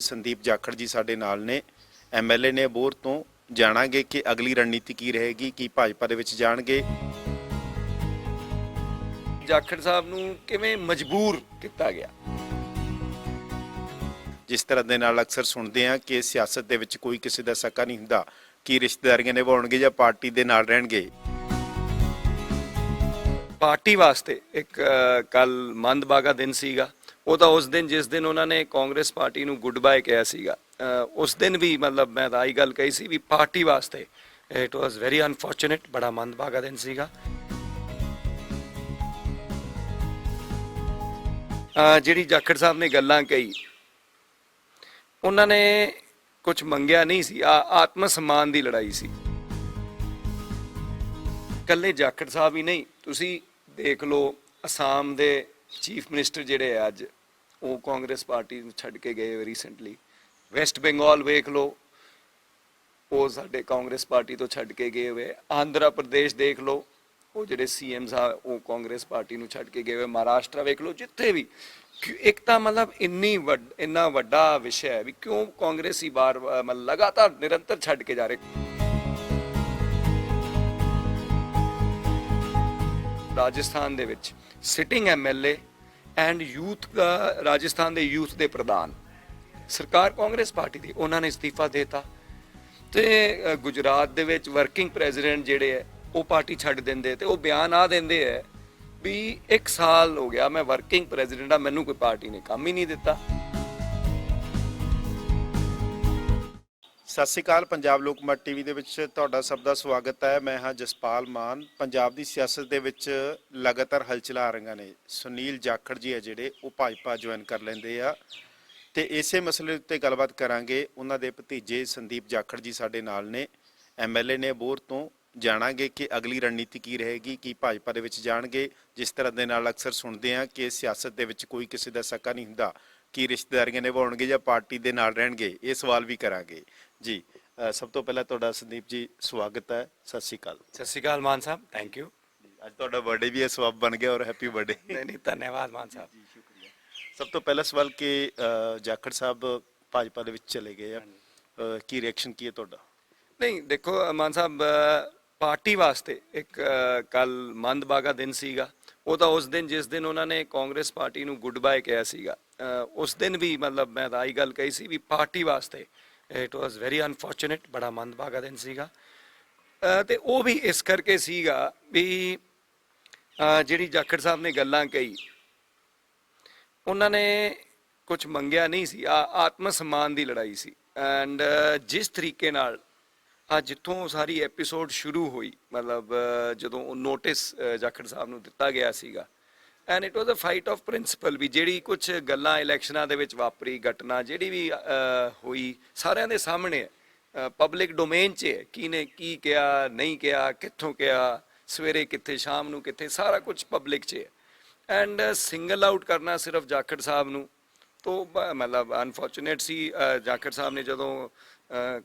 ਸੰਦੀਪ ਜਾਖੜ ਜੀ ਸਾਡੇ ਨਾਲ ਨੇ ਐਮਐਲਏ ਨੇ ਅਬੋਹਰ ਤੋਂ। ਜਾਣਾਂਗੇ ਕਿ ਅਗਲੀ ਰਣਨੀਤੀ ਕੀ ਰਹੇਗੀ, ਕੀ ਭਾਜਪਾ ਦੇ ਵਿੱਚ ਜਾਣਗੇ। ਜਾਖੜ ਸਾਹਿਬ ਨੂੰ ਕਿਵੇਂ ਮਜਬੂਰ ਕੀਤਾ ਗਿਆ। ਜਿਸ ਤਰ੍ਹਾਂ ਦੇ ਨਾਲ ਅਕਸਰ ਸੁਣਦੇ ਆ ਕਿ ਸਿਆਸਤ ਦੇ ਵਿੱਚ ਕੋਈ ਕਿਸੇ ਦਾ ਸਕਾ ਨਹੀਂ ਹੁੰਦਾ, ਕੀ ਰਿਸ਼ਤੇਦਾਰੀਆਂ ਨਿਭਾਉਣਗੇ ਜਾਂ ਪਾਰਟੀ ਦੇ ਨਾਲ ਰਹਿਣਗੇ। ਪਾਰਟੀ ਵਾਸਤੇ ਇੱਕ ਕੱਲ ਮੰਦਭਾਗਾ ਦਿਨ ਸੀਗਾ। ਉਹ ਤਾਂ ਉਸ ਦਿਨ ਜਿਸ ਦਿਨ ਉਹਨਾਂ ਨੇ ਕਾਂਗਰਸ ਪਾਰਟੀ ਨੂੰ ਗੁੱਡ ਬਾਏ ਕਿਹਾ ਸੀਗਾ, ਉਸ ਦਿਨ ਵੀ ਮਤਲਬ ਮੈਂ ਤਾਂ ਆਹੀ ਗੱਲ ਕਹੀ ਸੀ ਵੀ ਪਾਰਟੀ ਵਾਸਤੇ ਇਟ ਵਾਸ ਵੈਰੀ ਅਨਫੋਰਚੂਨੇਟ, ਬੜਾ ਮੰਦਭਾਗਾ ਦਿਨ ਸੀਗਾ। ਜਿਹੜੀ ਜਾਖੜ ਸਾਹਿਬ ਨੇ ਗੱਲਾਂ ਕਹੀ, ਉਹਨਾਂ ਨੇ ਕੁਝ ਮੰਗਿਆ ਨਹੀਂ ਸੀ, ਆਤਮ ਸਨਮਾਨ ਦੀ ਲੜਾਈ ਸੀ। ਇਕੱਲੇ ਜਾਖੜ ਸਾਹਿਬ ਹੀ ਨਹੀਂ, ਤੁਸੀਂ ਦੇਖ ਲਓ ਅਸਾਮ ਦੇ ਚੀਫ ਮਿਨਿਸਟਰ ਜਿਹੜੇ ਆ ਅੱਜ, ਉਹ ਕਾਂਗਰਸ ਪਾਰਟੀ ਨੂੰ ਛੱਡ ਕੇ ਗਏ ਰੀਸੈਂਟਲੀ। ਵੈਸਟ ਬੰਗਾਲ ਵੇਖ ਲਓ, ਉਹ ਸਾਡੇ ਕਾਂਗਰਸ ਪਾਰਟੀ ਤੋਂ ਛੱਡ ਕੇ ਗਏ ਹੋਏ। ਆਂਧਰਾ ਪ੍ਰਦੇਸ਼ ਦੇਖ ਲਓ, ਉਹ ਜਿਹੜੇ ਸੀਐਮ ਸਾਹਿਬ ਉਹ ਕਾਂਗਰਸ ਪਾਰਟੀ ਨੂੰ ਛੱਡ ਕੇ ਗਏ ਹੋਏ। ਮਹਾਰਾਸ਼ਟਰ ਵੇਖ ਲਓ, ਜਿੱਥੇ ਵੀ ਇੱਕ ਤਾਂ ਮਤਲਬ ਇੰਨਾ ਵੱਡਾ ਵਿਸ਼ਾ ਹੈ ਵੀ ਕਿਉਂ ਕਾਂਗਰਸੀ ਬਾਰ ਮਤਲਬ ਲਗਾਤਾਰ ਨਿਰੰਤਰ ਛੱਡ ਕੇ ਜਾ ਰਹੇ। ਰਾਜਸਥਾਨ ਦੇ ਵਿੱਚ ਸਿਟਿੰਗ ਐਮਐਲਏ ਐਂਡ ਯੂਥ ਦਾ, ਰਾਜਸਥਾਨ ਦੇ ਯੂਥ ਦੇ ਪ੍ਰਧਾਨ, ਸਰਕਾਰ ਕਾਂਗਰਸ ਪਾਰਟੀ ਦੀ, ਉਹਨਾਂ ਨੇ ਅਸਤੀਫਾ ਦੇਤਾ। ਤੇ ਗੁਜਰਾਤ ਦੇ ਵਿੱਚ ਵਰਕਿੰਗ ਪ੍ਰੈਜ਼ੀਡੈਂਟ ਜਿਹੜੇ ਹੈ ਉਹ ਪਾਰਟੀ ਛੱਡ ਦਿੰਦੇ, ਤੇ ਉਹ ਬਿਆਨ ਆ ਦਿੰਦੇ ਹੈ ਵੀ 1 ਸਾਲ ਹੋ ਗਿਆ ਮੈਂ ਵਰਕਿੰਗ ਪ੍ਰੈਜ਼ੀਡੈਂਟ ਆ, ਮੈਨੂੰ ਕੋਈ ਪਾਰਟੀ ਨੇ ਕੰਮ ਹੀ ਨਹੀਂ ਦਿੱਤਾ। ਸਤਿ ਸ਼੍ਰੀ ਅਕਾਲ। ਪੰਜਾਬ ਲੋਕ ਮਤ ਟੀਵੀ ਦੇ ਵਿੱਚ ਤੁਹਾਡਾ ਸਭ ਦਾ ਸਵਾਗਤ ਹੈ। ਮੈਂ ਹਾਂ ਜਸਪਾਲ ਮਾਨ। ਪੰਜਾਬ ਦੀ ਸਿਆਸਤ ਦੇ ਵਿੱਚ ਲਗਾਤਾਰ ਹਲਚਲਾਂ ਆ ਰਹੀਆਂ ਨੇ। ਸੁਨੀਲ ਜਾਖੜ ਜੀ ਹੈ ਜਿਹੜੇ, ਉਹ ਭਾਜਪਾ ਜੁਆਇਨ ਕਰ ਲੈਂਦੇ ਆ, ਤੇ ਇਸੇ ਮਸਲੇ ਉੱਤੇ ਗੱਲਬਾਤ ਕਰਾਂਗੇ। ਉਹਨਾਂ ਦੇ ਭਤੀਜੇ ਸੰਦੀਪ ਜਾਖੜ ਜੀ ਸਾਡੇ ਨਾਲ ਨੇ ਐਮਐਲਏ ਨੇ ਅਬੋਹਰ ਤੋਂ। ਜਾਣਾਂਗੇ ਕਿ ਅਗਲੀ ਰਣਨੀਤੀ ਕੀ ਰਹੇਗੀ, ਕੀ ਭਾਜਪਾ ਦੇ ਵਿੱਚ ਜਾਣਗੇ। ਜਿਸ ਤਰ੍ਹਾਂ ਦੇ ਨਾਲ ਅਕਸਰ ਸੁਣਦੇ ਆ ਕਿ ਸਿਆਸਤ ਦੇ ਵਿੱਚ ਕੋਈ ਕਿਸੇ ਦਾ ਸਕਾ ਨਹੀਂ ਹੁੰਦਾ, ਕੀ ਰਿਸ਼ਤੇਦਾਰੀਆਂ ਨਿਭਾਉਣਗੇ ਜਾਂ ਪਾਰਟੀ ਦੇ ਨਾਲ ਰਹਿਣਗੇ। ਇਹ ਸਵਾਲ ਵੀ ਕਰਾਂਗੇ ਜੀ। ਸਭ ਤੋਂ ਪਹਿਲਾਂ ਤੁਹਾਡਾ ਸੰਦੀਪ ਜੀ ਸਵਾਗਤ ਹੈ। ਸਤਿ ਸ਼੍ਰੀ ਅਕਾਲ। ਸਤਿ ਸ਼੍ਰੀ ਅਕਾਲ ਮਾਨ ਸਾਹਿਬ, ਥੈਂਕ ਯੂ। ਅੱਜ ਤੁਹਾਡਾ ਬਰਥਡੇ ਵੀ ਹੈ, ਸਵਾਬ ਬਣ ਗਿਆ, ਔਰ ਹੈਪੀ ਬਰਥਡੇ। ਨਹੀਂ, ਧੰਨਵਾਦ ਮਾਨ ਸਾਹਿਬ ਜੀ, ਸ਼ੁਕਰੀਆ। ਸਭ ਤੋਂ ਪਹਿਲਾ ਸਵਾਲ ਕਿ ਜਾਖੜ ਸਾਹਿਬ ਭਾਜਪਾ ਦੇ ਵਿੱਚ ਚਲੇ ਗਏ ਆ, ਕੀ ਰਿਐਕਸ਼ਨ ਕੀ ਹੈ ਤੁਹਾਡਾ? ਨਹੀਂ ਦੇਖੋ ਮਾਨ ਸਾਹਿਬ, ਪਾਰਟੀ ਵਾਸਤੇ ਇੱਕ ਕੱਲ ਮੰਦਭਾਗਾ ਦਿਨ ਸੀਗਾ। ਉਹ ਤਾਂ ਉਸ ਦਿਨ ਜਿਸ ਦਿਨ ਉਹਨਾਂ ਨੇ ਕਾਂਗਰਸ ਪਾਰਟੀ ਨੂੰ ਗੁੱਡ ਬਾਏ ਕਿਹਾ ਸੀਗਾ, ਉਸ ਦਿਨ ਵੀ ਮਤਲਬ ਮੈਂ ਤਾਂ ਆਹੀ ਗੱਲ ਕਹੀ ਸੀ ਵੀ ਪਾਰਟੀ ਵਾਸਤੇ ਇਟ ਵਾਸ ਵੈਰੀ ਅਨਫੋਰਚੂਨੇਟ, ਬੜਾ ਮੰਦਭਾਗਾ ਦਿਨ ਸੀਗਾ। ਤੇ ਉਹ ਵੀ ਇਸ ਕਰਕੇ ਸੀਗਾ ਵੀ ਜਿਹੜੀ ਜਾਖੜ ਸਾਹਿਬ ਨੇ ਗੱਲਾਂ ਕਹੀ, ਉਹਨਾਂ ਨੇ ਕੁਝ ਮੰਗਿਆ ਨਹੀਂ ਸੀ, ਆਤਮ ਸਨਮਾਨ ਦੀ ਲੜਾਈ ਸੀ। ਐਂਡ ਜਿਸ ਤਰੀਕੇ ਨਾਲ ਜਿੱਥੋਂ ਸਾਰੀ ਐਪੀਸੋਡ ਸ਼ੁਰੂ ਹੋਈ, ਮਤਲਬ ਜਦੋਂ ਨੋਟਿਸ ਜਾਖੜ ਸਾਹਿਬ ਨੂੰ ਦਿੱਤਾ ਗਿਆ ਸੀਗਾ, and it was a fight of principle, ਵੀ ਜਿਹੜੀ ਕੁਝ ਗੱਲਾਂ ਇਲੈਕਸ਼ਨਾਂ ਦੇ ਵਿੱਚ ਵਾਪਰੀ ਘਟਨਾ ਜਿਹੜੀ ਵੀ ਹੋਈ ਸਾਰਿਆਂ ਦੇ ਸਾਹਮਣੇ ਹੈ, ਪਬਲਿਕ ਡੋਮੇਨ 'ਚ ਹੈ, ਕਿਹਨੇ ਕੀ ਕਿਹਾ ਨਹੀਂ ਕਿਹਾ, ਕਿੱਥੋਂ ਕਿਹਾ, ਸਵੇਰੇ ਕਿੱਥੇ, ਸ਼ਾਮ ਨੂੰ ਕਿੱਥੇ, ਸਾਰਾ ਕੁਝ ਪਬਲਿਕ 'ਚ ਹੈ। ਐਂਡ ਸਿੰਗਲ ਆਊਟ ਕਰਨਾ ਸਿਰਫ ਜਾਖੜ ਸਾਹਿਬ ਨੂੰ ਤੋਂ ਮਤਲਬ ਅਨਫੋਰਚੂਨੇਟ ਸੀ। ਜਾਖੜ ਸਾਹਿਬ ਨੇ ਜਦੋਂ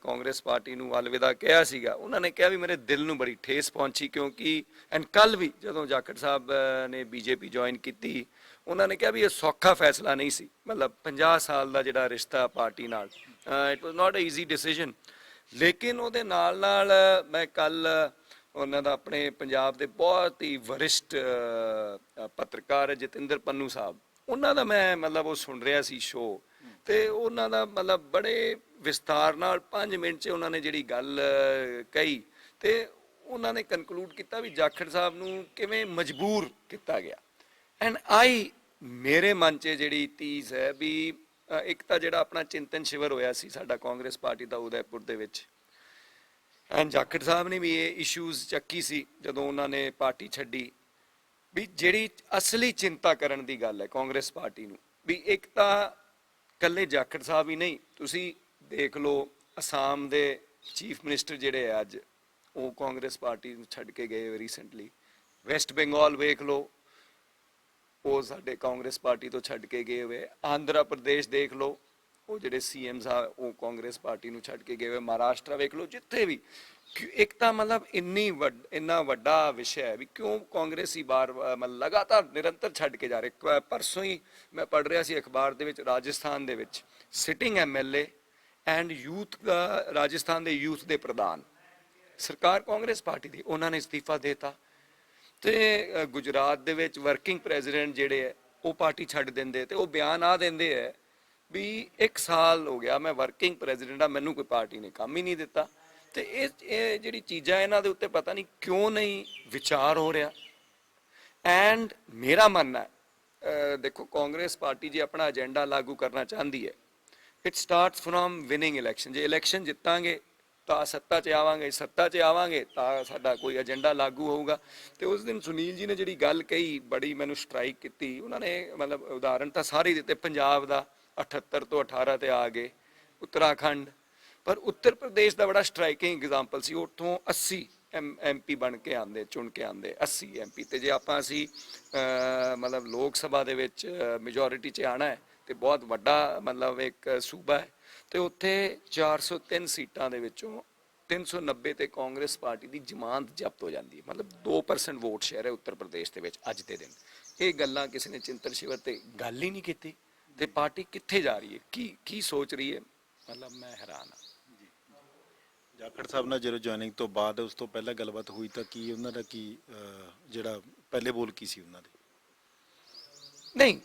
ਕਾਂਗਰਸ ਪਾਰਟੀ ਨੂੰ ਅਲਵਿਦਾ ਕਿਹਾ ਸੀਗਾ, ਉਹਨਾਂ ਨੇ ਕਿਹਾ ਵੀ ਮੇਰੇ ਦਿਲ ਨੂੰ ਬੜੀ ਠੇਸ ਪਹੁੰਚੀ, ਕਿਉਂਕਿ ਐਂਡ ਕੱਲ ਵੀ ਜਦੋਂ ਜਾਖੜ ਸਾਹਿਬ ਨੇ ਬੀਜੇਪੀ ਜੁਆਇਨ ਕੀਤੀ, ਉਹਨਾਂ ਨੇ ਕਿਹਾ ਵੀ ਇਹ ਸੌਖਾ ਫੈਸਲਾ ਨਹੀਂ ਸੀ। ਮਤਲਬ 50 ਸਾਲ ਦਾ ਜਿਹੜਾ ਰਿਸ਼ਤਾ ਪਾਰਟੀ ਨਾਲ, it was not a easy decision. ਲੇਕਿਨ ਉਹਦੇ ਨਾਲ ਨਾਲ ਮੈਂ ਕੱਲ ਉਹਨਾਂ ਦਾ ਆਪਣੇ ਪੰਜਾਬ ਦੇ ਬਹੁਤ ਹੀ ਵਰਿਸ਼ਟ ਪੱਤਰਕਾਰ ਜਤਿੰਦਰ ਪੰਨੂ ਸਾਹਿਬ, ਉਹਨਾਂ ਦਾ ਮੈਂ ਮਤਲਬ ਉਹ ਸੁਣ ਰਿਹਾ ਸੀ ਸ਼ੋਅ, ਤੇ ਉਹਨਾਂ ਦਾ ਮਤਲਬ ਬੜੇ ਵਿਸਤਾਰ ਨਾਲ 5 ਮਿੰਟ 'ਚ ਉਹਨਾਂ ਨੇ ਜਿਹੜੀ ਗੱਲ ਕਹੀ, ਤੇ ਉਹਨਾਂ ਨੇ ਕਨਕਲੂਡ ਕੀਤਾ ਵੀ ਜਾਖੜ ਸਾਹਿਬ ਨੂੰ ਕਿਵੇਂ ਮਜਬੂਰ ਕੀਤਾ ਗਿਆ। ਐਂਡ ਮੇਰੇ ਮਨ 'ਚ ਜਿਹੜੀ ਤੀਜ਼ ਹੈ ਵੀ ਇੱਕ ਤਾਂ ਜਿਹੜਾ ਆਪਣਾ ਚਿੰਤਨ ਸ਼ਿਵਰ ਹੋਇਆ ਸੀ ਸਾਡਾ ਕਾਂਗਰਸ ਪਾਰਟੀ ਦਾ ਉਦੈਪੁਰ ਦੇ ਵਿੱਚ, ਐਂਡ ਜਾਖੜ ਸਾਹਿਬ ਨੇ ਵੀ ਇਹ ਇਸ਼ੂਜ਼ ਚੱਕੀ ਸੀ ਜਦੋਂ ਉਹਨਾਂ ਨੇ ਪਾਰਟੀ ਛੱਡੀ, ਵੀ ਜਿਹੜੀ ਅਸਲੀ ਚਿੰਤਾ ਕਰਨ ਦੀ ਗੱਲ ਹੈ ਕਾਂਗਰਸ ਪਾਰਟੀ ਨੂੰ, ਵੀ ਇੱਕ ਤਾਂ ਇਕੱਲੇ ਜਾਖੜ ਸਾਹਿਬ ਹੀ ਨਹੀਂ, ਤੁਸੀਂ ਦੇਖ ਲਓ ਅਸਾਮ ਦੇ ਚੀਫ ਮਿਨਿਸਟਰ ਜਿਹੜੇ ਆ ਅੱਜ, ਉਹ ਕਾਂਗਰਸ ਪਾਰਟੀ ਨੂੰ ਛੱਡ ਕੇ ਗਏ ਰੀਸੈਂਟਲੀ। ਵੈਸਟ ਬੰਗਾਲ ਵੇਖ ਲਓ, ਉਹ ਸਾਡੇ ਕਾਂਗਰਸ ਪਾਰਟੀ ਤੋਂ ਛੱਡ ਕੇ ਗਏ ਹੋਏ। ਆਂਧਰਾ ਪ੍ਰਦੇਸ਼ ਦੇਖ ਲਓ, ਉਹ ਜਿਹੜੇ ਸੀਐਮਸ ਆ ਉਹ ਕਾਂਗਰਸ ਪਾਰਟੀ ਨੂੰ ਛੱਡ ਕੇ ਗਏ ਹੋਏ, ਮਹਾਰਾਸ਼ਟਰ ਵੇਖ ਲਓ, ਜਿੱਥੇ ਵੀ ਇੱਕ ਤਾਂ ਮਤਲਬ ਇੰਨਾ ਵੱਡਾ ਵਿਸ਼ਾ ਹੈ ਵੀ ਕਿਉਂ ਕਾਂਗਰਸੀ ਮਤਲਬ ਲਗਾਤਾਰ ਨਿਰੰਤਰ ਛੱਡ ਕੇ ਜਾ ਰਹੇ। ਪਰਸੋਂ ਹੀ ਮੈਂ ਪੜ੍ਹ ਰਿਹਾ ਸੀ ਅਖਬਾਰ ਦੇ ਵਿੱਚ, ਰਾਜਸਥਾਨ ਦੇ ਵਿੱਚ ਸਿਟਿੰਗ ਐਮਐਲਏ ਐਂਡ ਯੂਥ ਦਾ, ਰਾਜਸਥਾਨ ਦੇ ਯੂਥ ਦੇ ਪ੍ਰਧਾਨ, ਸਰਕਾਰ ਕਾਂਗਰਸ ਪਾਰਟੀ ਦੀ, ਉਹਨਾਂ ਨੇ ਅਸਤੀਫਾ ਦੇਤਾ। ਤੇ ਗੁਜਰਾਤ ਦੇ ਵਿੱਚ ਵਰਕਿੰਗ ਪ੍ਰੈਜ਼ੀਡੈਂਟ ਜਿਹੜੇ ਹੈ ਉਹ ਪਾਰਟੀ ਛੱਡ ਦਿੰਦੇ, ਤੇ ਉਹ ਬਿਆਨ ਆ ਦਿੰਦੇ ਹੈ ਵੀ 1 ਸਾਲ ਹੋ ਗਿਆ ਮੈਂ ਵਰਕਿੰਗ ਪ੍ਰੈਜ਼ੀਡੈਂਟ ਆ, ਮੈਨੂੰ ਕੋਈ ਪਾਰਟੀ ਨੇ ਕੰਮ ਹੀ ਨਹੀਂ ਦਿੱਤਾ। ਤੇ ਇਹ ਜਿਹੜੀ ਚੀਜ਼ਾਂ ਇਹਨਾਂ ਦੇ ਉੱਤੇ ਪਤਾ ਨਹੀਂ ਕਿਉਂ ਨਹੀਂ ਵਿਚਾਰ ਹੋ ਰਿਹਾ। ਐਂਡ ਮੇਰਾ ਮੰਨਣਾ ਹੈ, ਦੇਖੋ ਕਾਂਗਰਸ ਪਾਰਟੀ ਜੇ ਆਪਣਾ ਏਜੰਡਾ ਲਾਗੂ ਕਰਨਾ ਚਾਹੁੰਦੀ ਹੈ, it starts from winning election. ਜੇ ਇਲੈਕਸ਼ਨ ਜਿੱਤਾਂਗੇ ਤਾਂ ਸੱਤਾ 'ਚ ਆਵਾਂਗੇ, ਸੱਤਾ 'ਚ ਆਵਾਂਗੇ ਤਾਂ ਸਾਡਾ ਕੋਈ ਏਜੰਡਾ ਲਾਗੂ ਹੋਊਗਾ। ਤੇ ਉਸ ਦਿਨ ਸੁਨੀਲ ਜੀ ਨੇ ਜਿਹੜੀ ਗੱਲ ਕਹੀ ਬੜੀ ਮੈਨੂੰ ਸਟ੍ਰਾਈਕ ਕੀਤੀ। ਉਹਨਾਂ ਨੇ ਮਤਲਬ ਉਦਾਹਰਣ ਤਾਂ ਸਾਰੇ ਦਿੱਤੇ, ਪੰਜਾਬ ਦਾ 78 ਤੋਂ 18 ਤੇ ਆ ਗਏ, ਉੱਤਰਾਖੰਡ, ਪਰ ਉੱਤਰ ਪ੍ਰਦੇਸ਼ ਦਾ ਬੜਾ ਸਟ੍ਰਾਈਕਿੰਗ ਐਗਜ਼ਾਮਪਲ ਸੀ। ਉੱਥੋਂ 80 ਐਮਪੀ ਬਣ ਕੇ ਆਉਂਦੇ, ਚੁਣ ਕੇ ਆਉਂਦੇ 80 ਐਮਪੀ। ਤੇ ਜੇ ਅਸੀਂ ਮਤਲਬ ਲੋਕ ਸਭਾ ਦੇ ਵਿੱਚ ਮੈਜੋਰਿਟੀ 'ਚ ਆਣਾ ਹੈ ਤੇ ਬਹੁਤ ਵੱਡਾ ਮਤਲਬ ਇੱਕ ਸੂਬਾ ਹੈ, ਤੇ ਉੱਥੇ 403 ਸੀਟਾਂ ਦੇ ਵਿੱਚੋਂ 390 ਤੇ ਕਾਂਗਰਸ ਪਾਰਟੀ ਦੀ ਜ਼ਮਾਨਤ ਜ਼ਬਤ ਹੋ ਜਾਂਦੀ ਹੈ। ਮਤਲਬ 2% ਵੋਟ ਸ਼ੇਅਰ ਹੈ ਉੱਤਰ ਪ੍ਰਦੇਸ਼ ਦੇ ਵਿੱਚ ਅੱਜ ਦੇ ਦਿਨ। ਇਹ ਗੱਲਾਂ ਕਿਸੇ ਨੇ ਚਿੰਤਨ ਸ਼ਿਵਰ ਤੇ ਗੱਲ ਹੀ ਨਹੀਂ ਕੀਤੀ। ਤੇ ਪਾਰਟੀ ਕਿੱਥੇ ਜਾ ਰਹੀ ਹੈ, ਕੀ ਸੋਚ ਰਹੀ ਹੈ, ਮਤਲਬ ਮੈਂ ਹੈਰਾਨ ਹਾਂ। ਜਾਖੜ ਸਾਹਿਬ ਨਾਲ ਜਦੋਂ ਜੁਆਇਨਿੰਗ ਤੋਂ ਬਾਅਦ ਉਸ ਤੋਂ ਪਹਿਲਾਂ ਗੱਲਬਾਤ ਹੋਈ ਤਾਂ ਕੀ ਉਹਨਾਂ ਦਾ ਜਿਹੜਾ ਪਹਿਲੇ ਬੋਲ ਕੀ ਸੀ ਉਹਨਾਂ ਦੇ? ਨਹੀਂ,